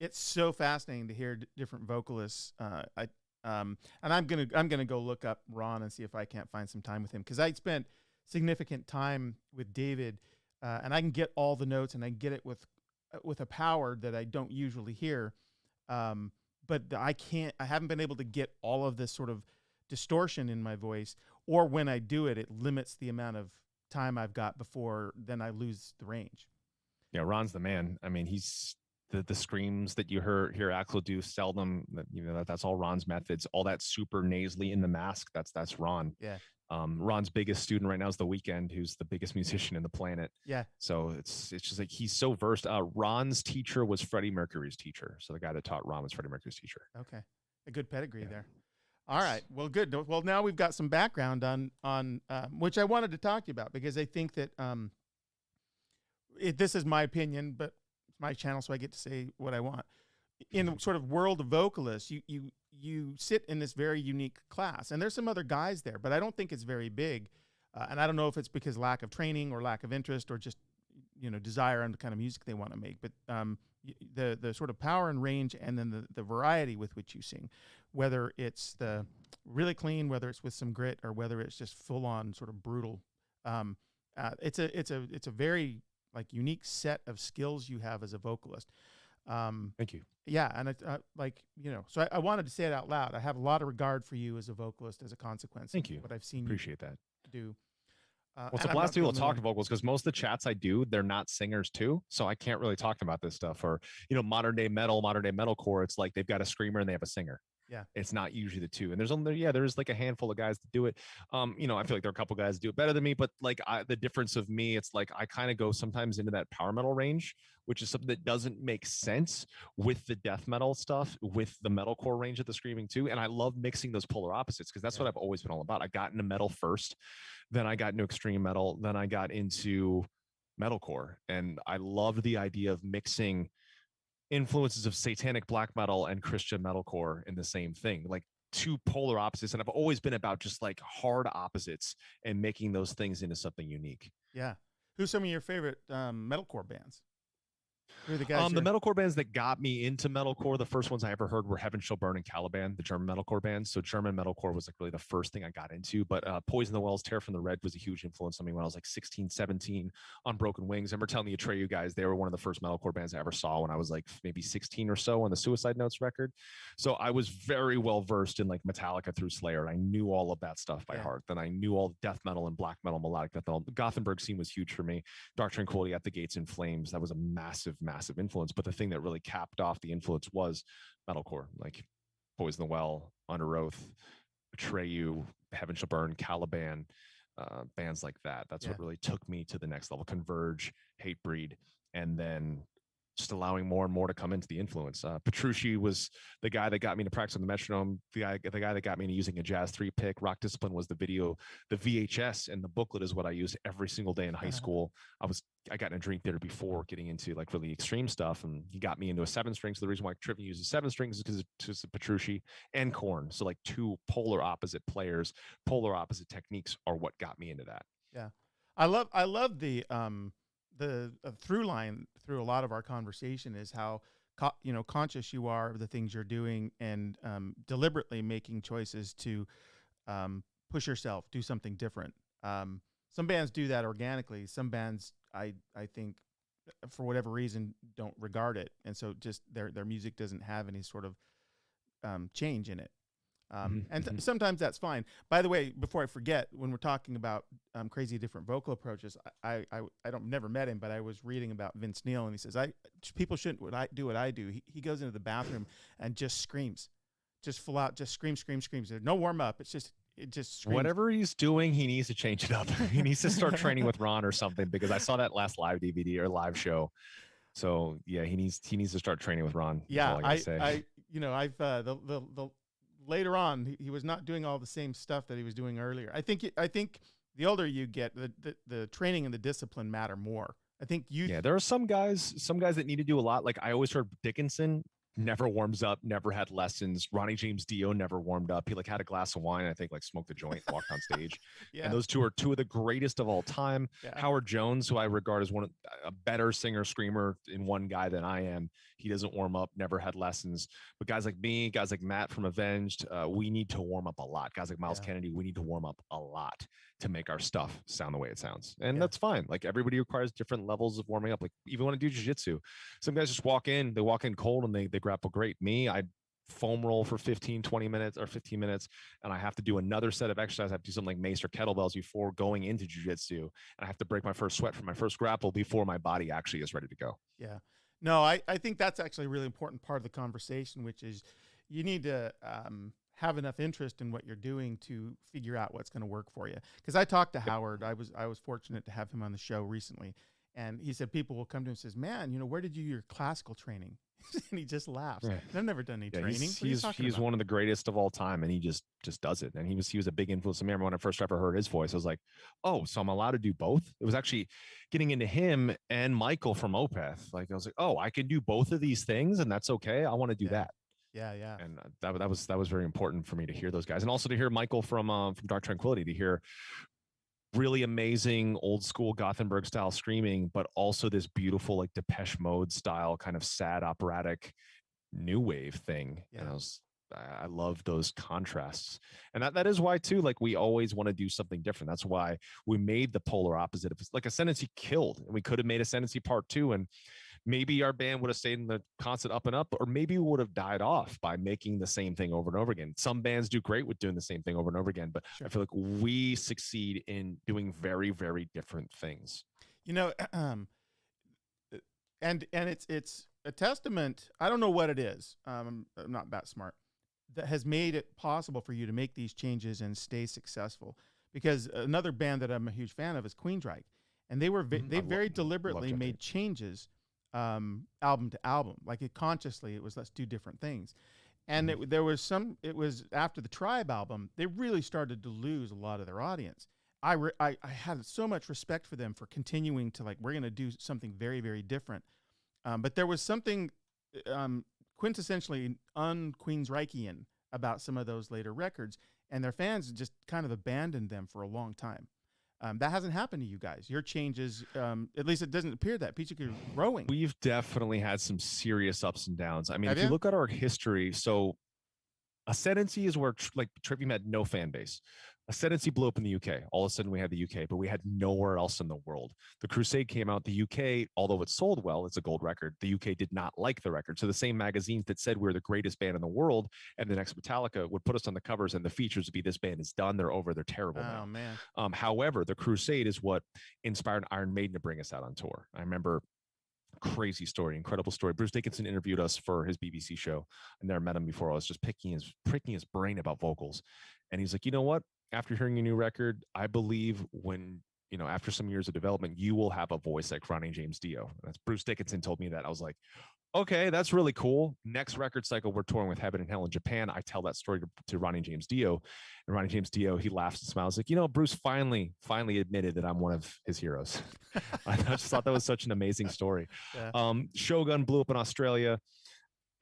it's so fascinating to hear different vocalists. And I'm gonna go look up Ron and see if I can't find some time with him, because I spent significant time with David, and I can get all the notes and I get it with a power that I don't usually hear. But I haven't been able to get all of this sort of distortion in my voice, or when I do it, it limits the amount of time I've got before then I lose the range. Yeah, Ron's the man. I mean, he's the screams that you hear Axel do seldom. That's all Ron's methods. All that super nasally in the mask. That's Ron. Yeah. Ron's biggest student right now is The Weeknd, who's the biggest musician in the planet. Yeah. So it's just like he's so versed. Ron's teacher was Freddie Mercury's teacher. So the guy that taught Ron was Freddie Mercury's teacher. Okay, a good pedigree there. All right. Well, good. Well, now we've got some background on which I wanted to talk to you about, because I think that this is my opinion, but it's my channel, so I get to say what I want. In the sort of world of vocalists, you sit in this very unique class, and there's some other guys there, but I don't think it's very big, and I don't know if it's because lack of training or lack of interest or just desire on the kind of music they want to make. But the sort of power and range, and then the variety with which you sing, whether it's the really clean, whether it's with some grit, or whether it's just full on sort of brutal, it's a very unique set of skills you have as a vocalist. Thank you. Yeah, and so I wanted to say it out loud. I have a lot of regard for you as a vocalist as a consequence. Thank you. What I've seen Appreciate that. Do. Well, it's a blast to be able to talk to vocals, because most of the chats I do, they're not singers too. So I can't really talk about this stuff. Or, modern day metalcore, it's like they've got a screamer and they have a singer. Yeah. It's not usually the two. And there's like a handful of guys that do it. I feel like there are a couple guys that do it better than me, but the difference of me, it's like I kind of go sometimes into that power metal range, which is something that doesn't make sense with the death metal stuff, with the metalcore range of the screaming too. And I love mixing those polar opposites, because that's what I've always been all about. I got into metal first, then I got into extreme metal, then I got into metalcore. And I loved the idea of mixing influences of satanic black metal and Christian metalcore in the same thing, like two polar opposites. And I've always been about just like hard opposites and making those things into something unique. Yeah. Who's some of your favorite metalcore bands? Who are the guys? The metalcore bands that got me into metalcore, the first ones I ever heard were Heaven Shall Burn and Caliban, the German metalcore bands. So German metalcore was like really the first thing I got into. But Poison the Wells, Tear from the Red was a huge influence on me when I was like 16, 17 on Broken Wings. I remember telling the Atreyu guys, they were one of the first metalcore bands I ever saw when I was like maybe 16 or so on the Suicide Notes record. So I was very well versed in like Metallica through Slayer. I knew all of that stuff by heart. Then I knew all death metal and black metal, melodic death metal. The Gothenburg scene was huge for me. Dark Tranquility, At the Gates in Flames, that was a massive, massive influence. But the thing that really capped off the influence was metalcore, like Poison the Well, Under Oath, Atreyu, Heaven Shall Burn, Caliban, bands like that. That's what really took me to the next level. Converge, Hatebreed, and then just allowing more and more to come into the influence. Petrucci was the guy that got me to practice on the metronome, the guy that got me into using a jazz 3-pick. Rock Discipline was the video, the VHS, and the booklet is what I used every single day in high school. I got in a dream theater before getting into like really extreme stuff, and he got me into a 7-string. So the reason why Trivium uses 7 strings is because it's Petrucci and Korn. So like two polar opposite players, polar opposite techniques are what got me into that. Yeah, I love the through line through a lot of our conversation is how conscious you are of the things you're doing, and deliberately making choices to push yourself, do something different. Some bands do that organically. Some bands, I think, for whatever reason, don't regard it, and so just their music doesn't have any sort of change in it. Sometimes that's fine. By the way, before I forget, when we're talking about crazy different vocal approaches, I don't never met him, but I was reading about Vince Neil, and he says people shouldn't do what I do. He goes into the bathroom and just screams, just full out, just screams. There's no warm up. It just screams. Whatever he's doing, he needs to change it up. He needs to start training with Ron or something, because I saw that last live DVD or live show. So yeah, he needs to start training with Ron. Yeah, the later on, he was not doing all the same stuff that he was doing earlier. I think the older you get, the training and the discipline matter more. I think there are some guys that need to do a lot. Like I always heard Dickinson never warms up, never had lessons. Ronnie James Dio never warmed up. He had a glass of wine, I think, smoked a joint, walked on stage. Yeah. And those two are two of the greatest of all time. Yeah. Howard Jones, who I regard as a better singer screamer in one guy than I am. He doesn't warm up, never had lessons. But guys like me, guys like Matt from Avenged, we need to warm up a lot. Guys like Miles Kennedy, we need to warm up a lot to make our stuff sound the way it sounds. And that's fine. Everybody requires different levels of warming up. Even when I do jiu-jitsu, some guys just walk in cold and they grapple great. Me, I foam roll for 15 minutes, and I have to do another set of exercise. I have to do something like mace or kettlebells before going into jiu-jitsu, and I have to break my first sweat from my first grapple before my body actually is ready to go. Yeah. No, I think that's actually a really important part of the conversation, which is you need to have enough interest in what you're doing to figure out what's going to work for you. Because I talked to Howard. I was fortunate to have him on the show recently, and he said people will come to him and says, "Man, where did you do your classical training?" And he just laughs. Yeah. I've never done any training. He's one of the greatest of all time, and he just does it. And he was a big influence on me. I remember when I first ever heard his voice, I was like, oh, so I'm allowed to do both? It was actually getting into him and Michael from Opeth. I was like, oh, I can do both of these things, and that's okay. I want to do that. Yeah. And that was very important for me to hear those guys, and also to hear Michael from Dark Tranquillity, to hear really amazing old school Gothenburg style screaming, but also this beautiful Depeche Mode style kind of sad operatic new wave thing. Yeah. And I love those contrasts, and that is why too, we always want to do something different. That's why we made the polar opposite of Ascendancy killed, and we could have made Ascendancy Part 2, and maybe our band would have stayed in the constant up and up, or maybe we would have died off by making the same thing over and over again. Some bands do great with doing the same thing over and over again, but sure. I feel like we succeed in doing very, very different things. And it's a testament. I don't know what it is. I'm not that smart. That has made it possible for you to make these changes and stay successful. Because another band that I'm a huge fan of is Queensryche, and they very deliberately made changes. Album to album, consciously, it was let's do different things, and it was after the Tribe album they really started to lose a lot of their audience. I had so much respect for them for continuing to we're going to do something very, very different, but there was something quintessentially un-Queensrychian about some of those later records, and their fans just kind of abandoned them for a long time. That hasn't happened to you guys. Your changes, at least it doesn't appear that. Peach, you're growing. We've definitely had some serious ups and downs. I mean, if you look at our history, so Ascendancy is where Trivium had no fan base. Ascendancy blew up in the UK. All of a sudden we had the UK, but we had nowhere else in the world. The Crusade came out. The UK, although it sold well, it's a gold record. The UK did not like the record. So the same magazines that said we're the greatest band in the world, and the next Metallica would put us on the covers, and the features would be, this band is done. They're over. They're terrible now. Man. However, the Crusade is what inspired Iron Maiden to bring us out on tour. I remember, crazy story, incredible story. Bruce Dickinson interviewed us for his BBC show. I never met him before. I was just pricking his brain about vocals. And he's like, you know what? After hearing your new record, I believe when, after some years of development, you will have a voice like Ronnie James Dio. And that's Bruce Dickinson told me that. I was like, okay, that's really cool. Next record cycle, we're touring with Heaven and Hell in Japan. I tell that story to Ronnie James Dio, and Ronnie James Dio, he laughs and smiles like, Bruce finally admitted that I'm one of his heroes. I just thought that was such an amazing story. Yeah. Shogun blew up in Australia.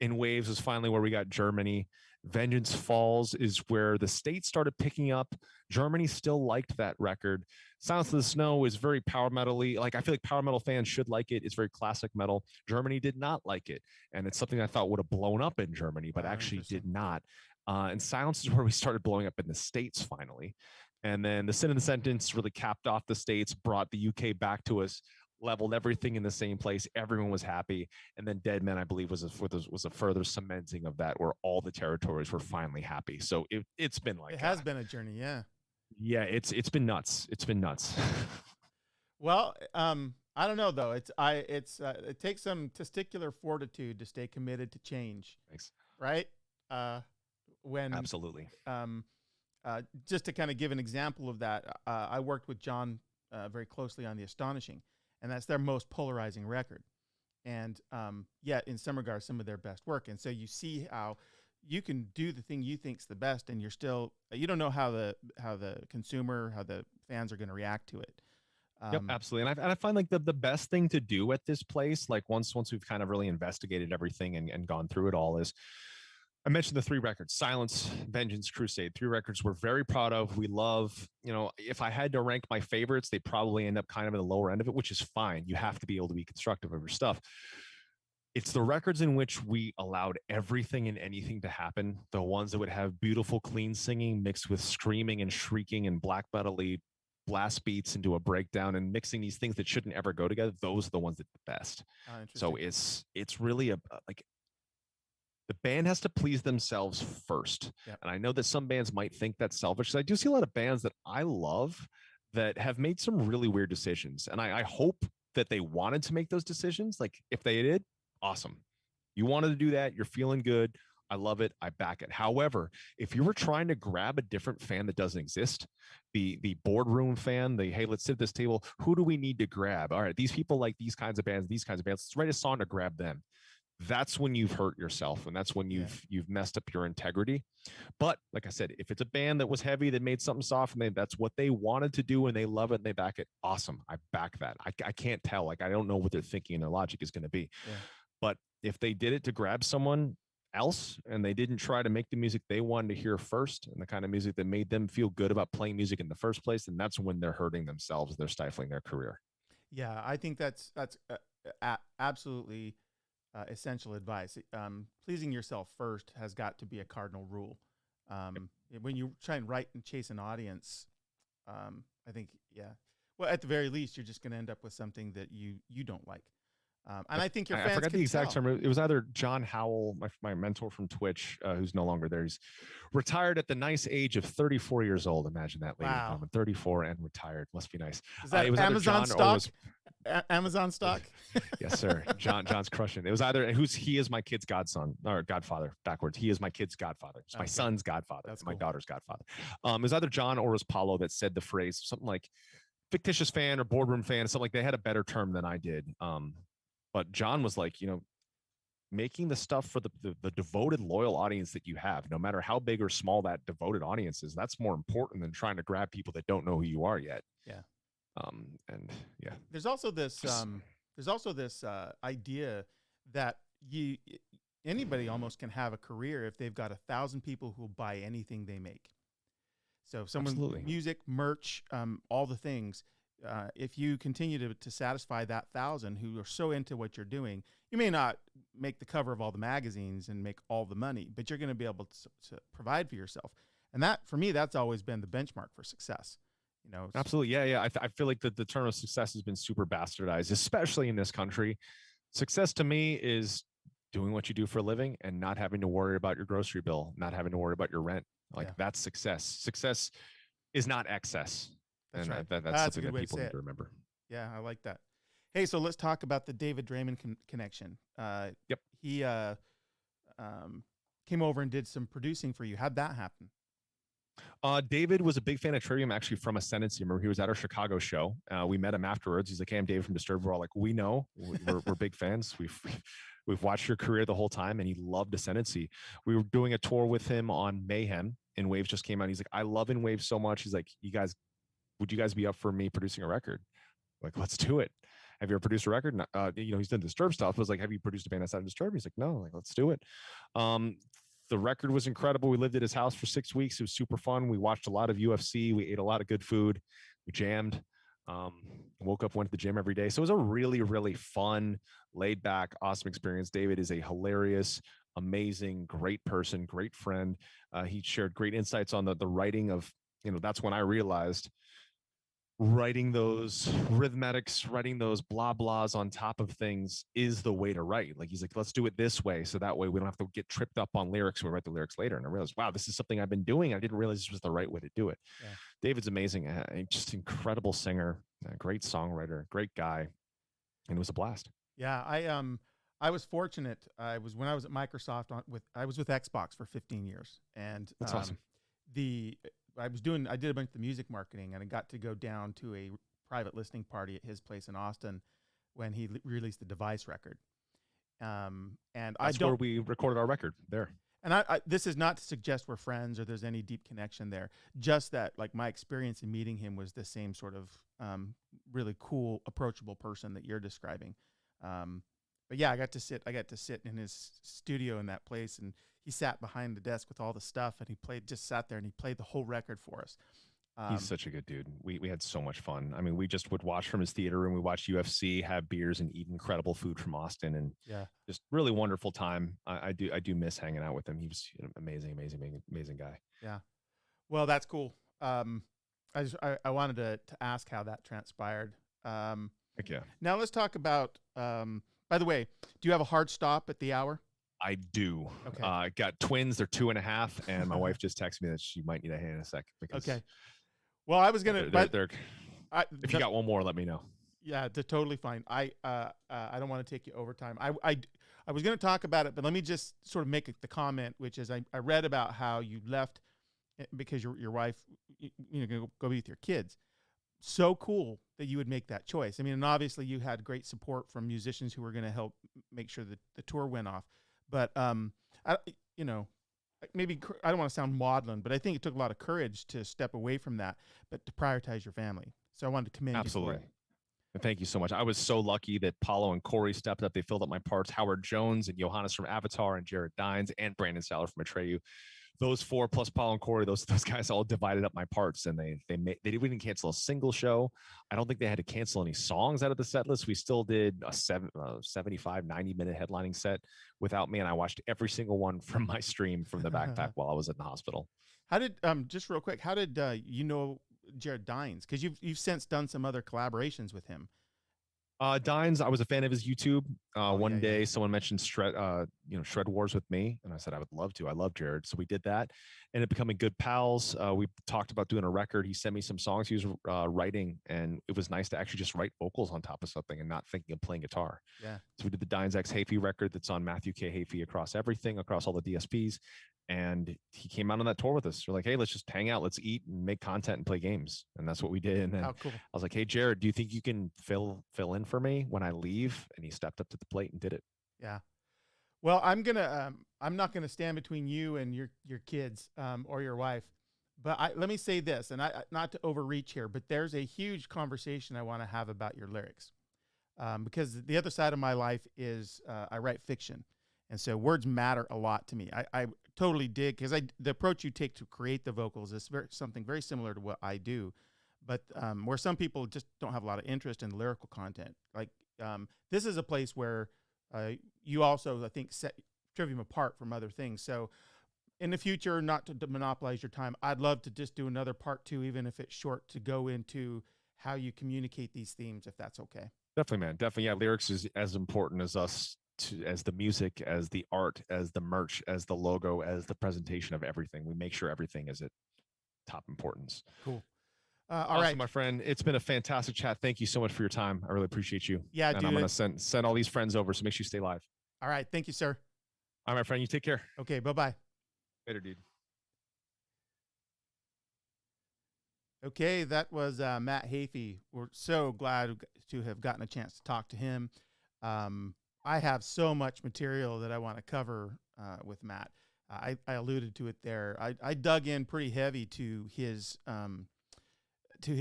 In Waves was finally where we got Germany. Vengeance Falls is where the States started picking up. Germany still liked that record. Silence of the Snow is very power metal-y. I feel like power metal fans should like it. It's very classic metal. Germany did not like it. And it's something I thought would have blown up in Germany, but actually did not. And Silence is where we started blowing up in the States finally. And then the Sin and the Sentence really capped off the States, brought the UK back to us, leveled everything in the same place. Everyone was happy. And then Dead Men, I believe, was a further cementing of that, where all the territories were finally happy. So it's been like, it has been a journey. Yeah. Yeah, it's been nuts. It's been nuts. Well, I don't know though. It takes some testicular fortitude to stay committed to change. Thanks. Right? When Absolutely. Just to kind of give an example of that, I worked with John very closely on The Astonishing, and that's their most polarizing record. And yet, in some regards, some of their best work. And so you see how you can do the thing you think's the best, and you don't know how the consumer, how the fans are going to react to it. Yep, absolutely. And I find like the best thing to do at this place, like once we've kind of really investigated everything and gone through it all, is I mentioned the 3 records: Silence, Vengeance, Crusade. 3 records we're very proud of. We love, if I had to rank my favorites, they probably end up kind of at the lower end of it, which is fine. You have to be able to be constructive of your stuff. It's the records in which we allowed everything and anything to happen. The ones that would have beautiful, clean singing mixed with screaming and shrieking and black metal-y blast beats into a breakdown, and mixing these things that shouldn't ever go together. Those are the ones that are the best. So it's really like the band has to please themselves first. Yep. And I know that some bands might think that's selfish. I do see a lot of bands that I love that have made some really weird decisions. And I hope that they wanted to make those decisions. Like if they did, awesome. You wanted to do that. You're feeling good. I love it. I back it. However, if you were trying to grab a different fan that doesn't exist, the boardroom fan, hey, let's sit at this table. Who do we need to grab? All right, these people like these kinds of bands. Let's write a song to grab them. That's when you've hurt yourself, and that's when you've messed up your integrity. But like I said, if it's a band that was heavy, that made something soft, and that's what they wanted to do, and they love it and they back it, awesome. I back that. I can't tell. Like, I don't know what they're thinking and their logic is going to be. Yeah. But if they did it to grab someone else and they didn't try to make the music they wanted to hear first, and the kind of music that made them feel good about playing music in the first place, then that's when they're hurting themselves. They're stifling their career. Yeah, I think that's absolutely essential advice. Pleasing yourself first has got to be a cardinal rule. When you try and write and chase an audience, I think, well, at the very least, you're just going to end up with something that you don't like. And I think your fans, I forgot the exact term. It was either John Howell, my mentor from Twitch, who's no longer there. He's retired at the nice age of 34 years old. Imagine that, lady. Wow. 34 and retired. Must be nice. Is that Amazon stock? Amazon stock? Yes, sir. John's crushing. It was either he is my kid's godson or godfather backwards. He is my kid's godfather. It's my son's godfather. That's my daughter's godfather. It was either John or it was Paulo that said the phrase, something like fictitious fan or boardroom fan, something like. They had a better term than I did. But John was like, making the stuff for the devoted, loyal audience that you have, no matter how big or small that devoted audience is, that's more important than trying to grab people that don't know who you are yet. Yeah. And yeah. There's also this idea that anybody almost can have a career if they've got 1,000 people who will buy anything they make. So if someone, music, merch, all the things. If you continue to satisfy that 1,000 who are so into what you're doing, you may not make the cover of all the magazines and make all the money, but you're going to be able to provide for yourself. And that, for me, that's always been the benchmark for success. Absolutely. Yeah. I feel like the term of success has been super bastardized, especially in this country. Success to me is doing what you do for a living and not having to worry about your grocery bill, not having to worry about your rent. That's success. Success is not excess. That's right. That's something that people need to remember. Yeah, I like that. Hey, so let's talk about the David Draymond connection. Yep. He came over and did some producing for you. How'd that happen? David was a big fan of Trivium, actually, from Ascendancy. Remember, he was at our Chicago show. We met him afterwards. He's like, "Hey, I'm David from Disturbed." We're all like, "We know. We're big fans. We've watched your career the whole time," and he loved Ascendancy. We were doing a tour with him on Mayhem, and Waves just came out. He's like, "I love In Waves so much." He's like, would you guys be up for me producing a record? Like, let's do it. Have you ever produced a record? He's done Disturbed stuff. I was like, have you produced a band outside of Disturbed? He's like, no. Like, let's do it. The record was incredible. We lived at his house for 6 weeks. It was super fun. We watched a lot of UFC. We ate a lot of good food. We jammed. Woke up, went to the gym every day. So it was a really, really fun, laid back, awesome experience. David is a hilarious, amazing, great person, great friend. He shared great insights on the writing of, that's when I realized writing those rhythmatics, writing those blah blahs on top of things is the way to write. Like, he's like, let's do it this way, so that way we don't have to get tripped up on lyrics. We write the lyrics later. And I realized, wow, this is something I've been doing. I didn't realize this was the right way to do it. Yeah. David's amazing, just incredible singer, great songwriter, great guy, and it was a blast. Yeah, I was fortunate. When I was at Microsoft I was with Xbox for 15 years, and That's awesome. I did a bunch of the music marketing, and I got to go down to a private listening party at his place in Austin when he released the Device record. And that's where we recorded our record there. And this is not to suggest we're friends or there's any deep connection there. Just that, like, my experience in meeting him was the same sort of really cool, approachable person that you're describing. But yeah, I got to sit in his studio in that place, and he sat behind the desk with all the stuff, and just sat there and he played the whole record for us. He's such a good dude. We had so much fun. I mean, we just would watch from his theater room. We watched UFC, have beers, and eat incredible food from Austin, and just really wonderful time. I do miss hanging out with him. He was an amazing guy. Yeah. Well, that's cool. I wanted to ask how that transpired. Heck yeah. Now let's talk about. By the way, do you have a hard stop at the hour? I do. Okay. I got twins. They're 2.5, and my wife just texted me that she might need a hand in a sec. Okay. Well, I was gonna. If you got one more, let me know. Yeah, they're totally fine. I don't want to take you over time. I was going to talk about it, but let me just sort of make the comment, which is I read about how you left because your wife, go be with your kids. So cool that you would make that choice. I mean, and obviously you had great support from musicians who were going to help make sure that the tour went off. But maybe I don't want to sound maudlin, but I think it took a lot of courage to step away from that, but to prioritize your family. So I wanted to commend you for it. Thank you so much. I was so lucky that Paulo and Corey stepped up. They filled up my parts. Howard Jones and Johannes from Avatar and Jared Dines and Brandon Saller from Atreyu. Those four plus Paulo and Corey, those guys all divided up my parts, and they didn't cancel a single show. I don't think they had to cancel any songs out of the set list. We still did a 75, 90-minute headlining set without me, and I watched every single one from my stream from the backpack while I was in the hospital. How did just real quick? How did you know Jared Dines? Because you've since done some other collaborations with him. Dines, I was a fan of his YouTube. One day someone mentioned Shred Wars with me, and I said I would love to. I love Jared, so we did that. Ended up becoming good pals. We talked about doing a record. He sent me some songs he was writing, and it was nice to actually just write vocals on top of something and not thinking of playing guitar. Yeah. So we did the Dines X Heafy record that's on Matthew K. Heafy across everything, across all the DSPs. And he came out on that tour with us. We're like, hey, let's just hang out, let's eat and make content and play games. And that's what we did. And then cool. I was like, hey, Jared, do you think you can fill in for me when I leave? And he stepped up to the plate and did it. Yeah. Well, I'm not gonna stand between you and your kids or your wife. But let me say this, and I not to overreach here, but there's a huge conversation I want to have about your lyrics. Because the other side of my life is I write fiction. And so words matter a lot to me. I totally dig, because the approach you take to create the vocals is something very similar to what I do, but where some people just don't have a lot of interest in lyrical content. Like this is a place where you also, I think, set Trivium apart from other things. So in the future, not to monopolize your time, I'd love to just do another part 2, even if it's short, to go into how you communicate these themes, if that's okay. Definitely, man. Definitely. Yeah. Lyrics is as important as us. As the music, as the art, as the merch, as the logo, as the presentation of everything. We make sure everything is at top importance. Cool. All right, my friend. It's been a fantastic chat. Thank you so much for your time. I really appreciate you. Yeah, and dude. I'm going to send all these friends over, so make sure you stay live. All right. Thank you, sir. All right, my friend. You take care. Okay. Bye-bye. Later, dude. Okay, that was Matt Heafy. We're so glad to have gotten a chance to talk to him. I have so much material that I want to cover with Matt. I alluded to it there. I dug in pretty heavy to his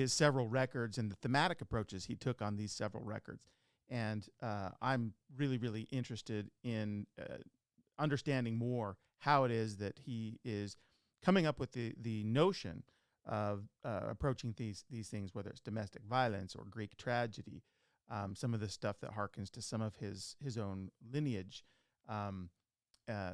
several records and the thematic approaches he took on these several records. And I'm really, really interested in understanding more how it is that he is coming up with the notion of approaching these things, whether it's domestic violence or Greek tragedy. Some of the stuff that harkens to some of his own lineage.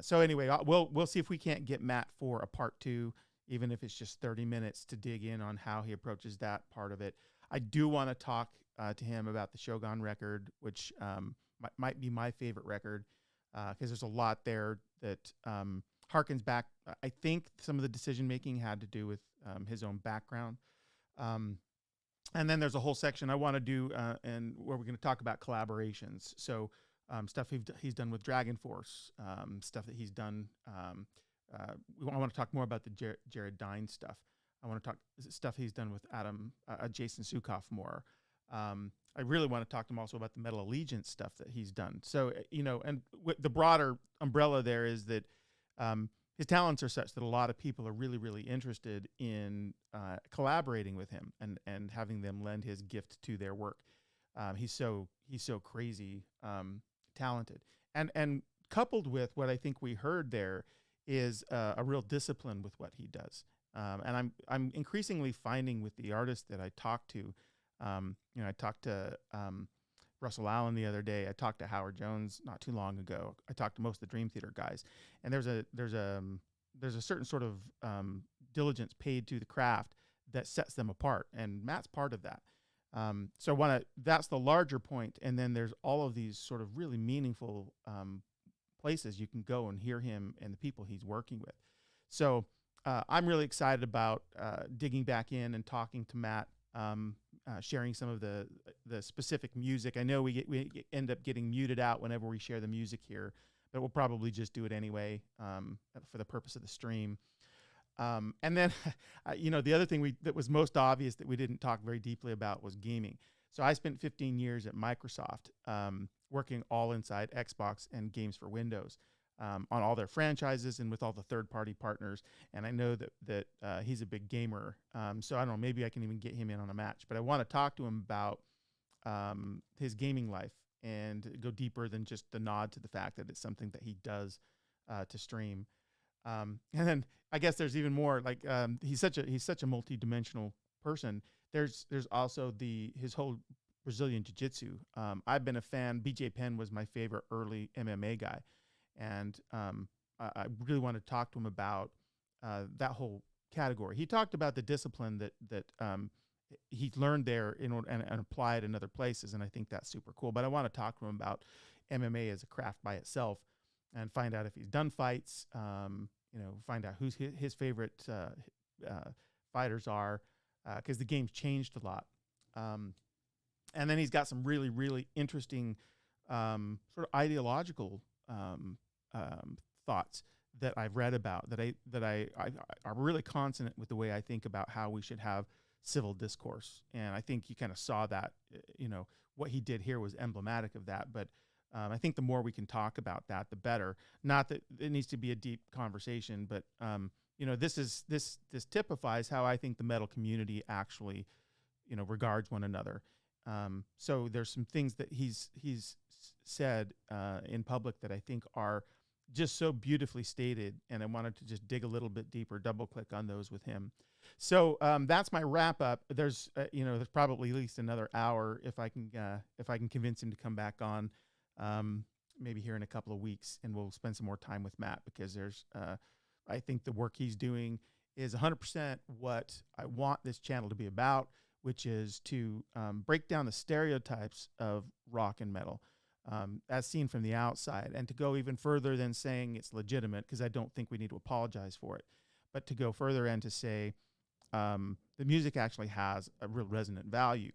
So anyway, we'll see if we can't get Matt for a part 2, even if it's just 30 minutes to dig in on how he approaches that part of it. I do want to talk to him about the Shogun record, which might be my favorite record, because there's a lot there that harkens back. I think some of the decision making had to do with his own background. And then there's a whole section I want to do, and where we're going to talk about collaborations. So stuff he's done with Dragon Force, stuff that he's done. I want to talk more about the Jared Dine stuff. I want to talk stuff he's done with Jason Sukoff more. I really want to talk to him also about the Metal Allegiance stuff that he's done. So, and the broader umbrella there is that his talents are such that a lot of people are really, really interested in collaborating with him and having them lend his gift to their work. He's so crazy talented, and coupled with what I think we heard there is a real discipline with what he does. And I'm increasingly finding with the artists that I talk to, I talked to Russell Allen the other day. I talked to Howard Jones not too long ago. I talked to most of the Dream Theater guys, and there's a certain sort of diligence paid to the craft that sets them apart, and Matt's part of that. So that's the larger point, and then there's all of these sort of really meaningful places you can go and hear him and the people he's working with. So I'm really excited about digging back in and talking to Matt, sharing some of the specific music. I know we end up getting muted out whenever we share the music here, but we'll probably just do it anyway for the purpose of the stream. And then, the other thing that was most obvious that we didn't talk very deeply about was gaming. So I spent 15 years at Microsoft working all inside Xbox and games for Windows on all their franchises and with all the third-party partners. And I know that he's a big gamer. So I don't know, maybe I can even get him in on a match. But I want to talk to him about his gaming life and go deeper than just the nod to the fact that it's something that he does to stream. And then I guess there's even more. Like he's such a multi-dimensional person. There's also his whole Brazilian jiu-jitsu. I've been a fan. BJ Penn was my favorite early MMA guy, and I really want to talk to him about that whole category. He talked about the discipline that he learned there and applied in other places, and I think that's super cool. But I want to talk to him about MMA as a craft by itself, and find out if he's done fights. Find out who's his favorite fighters are, because the game's changed a lot. And then he's got some really, really interesting sort of ideological thoughts that I've read about that I are really consonant with the way I think about how we should have civil discourse. And I think you kind of saw that, what he did here was emblematic of that. But I think the more we can talk about that, the better. Not that it needs to be a deep conversation, but this typifies how I think the metal community actually, regards one another. So there's some things that he's said in public that I think are just so beautifully stated, and I wanted to just dig a little bit deeper, double click on those with him. So that's my wrap up. There's there's probably at least another hour if I can convince him to come back on. Maybe here in a couple of weeks, and we'll spend some more time with Matt, because there's, I think the work he's doing is 100% what I want this channel to be about, which is to break down the stereotypes of rock and metal as seen from the outside, and to go even further than saying it's legitimate, because I don't think we need to apologize for it, but to go further and to say the music actually has a real resonant value.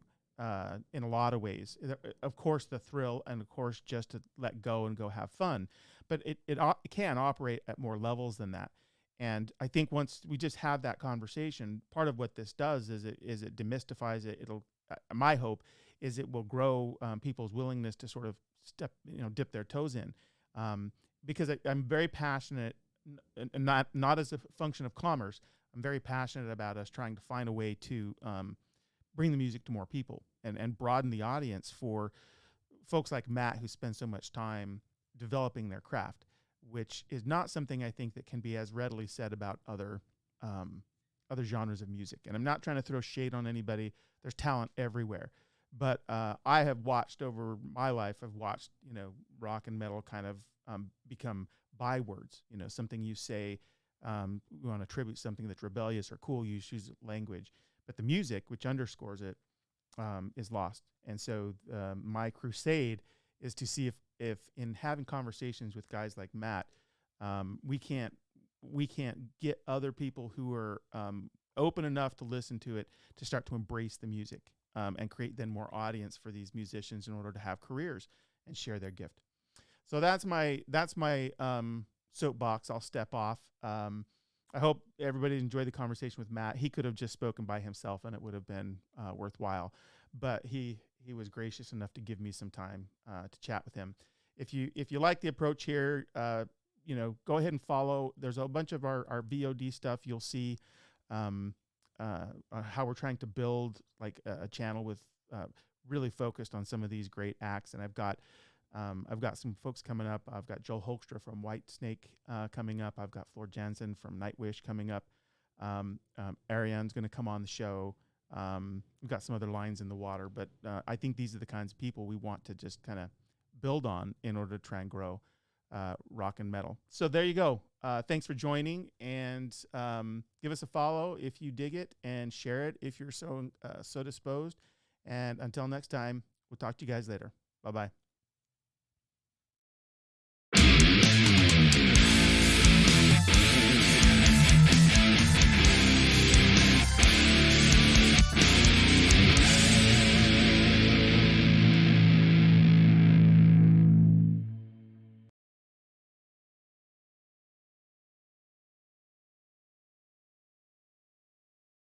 In a lot of ways, of course, the thrill, and of course, just to let go and go have fun, but it can operate at more levels than that. And I think once we just have that conversation, part of what this does is it demystifies it. My hope is it will grow people's willingness to sort of dip their toes in, because I'm very passionate, and not as a function of commerce. I'm very passionate about us trying to find a way to bring the music to more people and broaden the audience for folks like Matt, who spend so much time developing their craft, which is not something I think that can be as readily said about other genres of music. And I'm not trying to throw shade on anybody. There's talent everywhere. But I have watched over my life, rock and metal kind of become bywords, you know, something you say, we want to attribute something that's rebellious or cool, you choose language. But the music, which underscores it, is lost. And so my crusade is to see if in having conversations with guys like Matt, we can't get other people who are open enough to listen to it to start to embrace the music, and create then more audience for these musicians in order to have careers and share their gift. So that's my soapbox. I'll step off. I hope everybody enjoyed the conversation with Matt. He could have just spoken by himself and it would have been worthwhile, but he was gracious enough to give me some time to chat with him. If you like the approach here, you know, go ahead and follow. There's a bunch of our VOD stuff. You'll see how we're trying to build like a channel with really focused on some of these great acts. And I've got some folks coming up. I've got Joel Hoekstra from Whitesnake coming up. I've got Floor Jansen from Nightwish coming up. Ariane's going to come on the show. We've got some other lines in the water, but I think these are the kinds of people we want to just kind of build on in order to try and grow rock and metal. So there you go. Thanks for joining, and give us a follow if you dig it, and share it if you're so disposed. And until next time, we'll talk to you guys later. Bye-bye.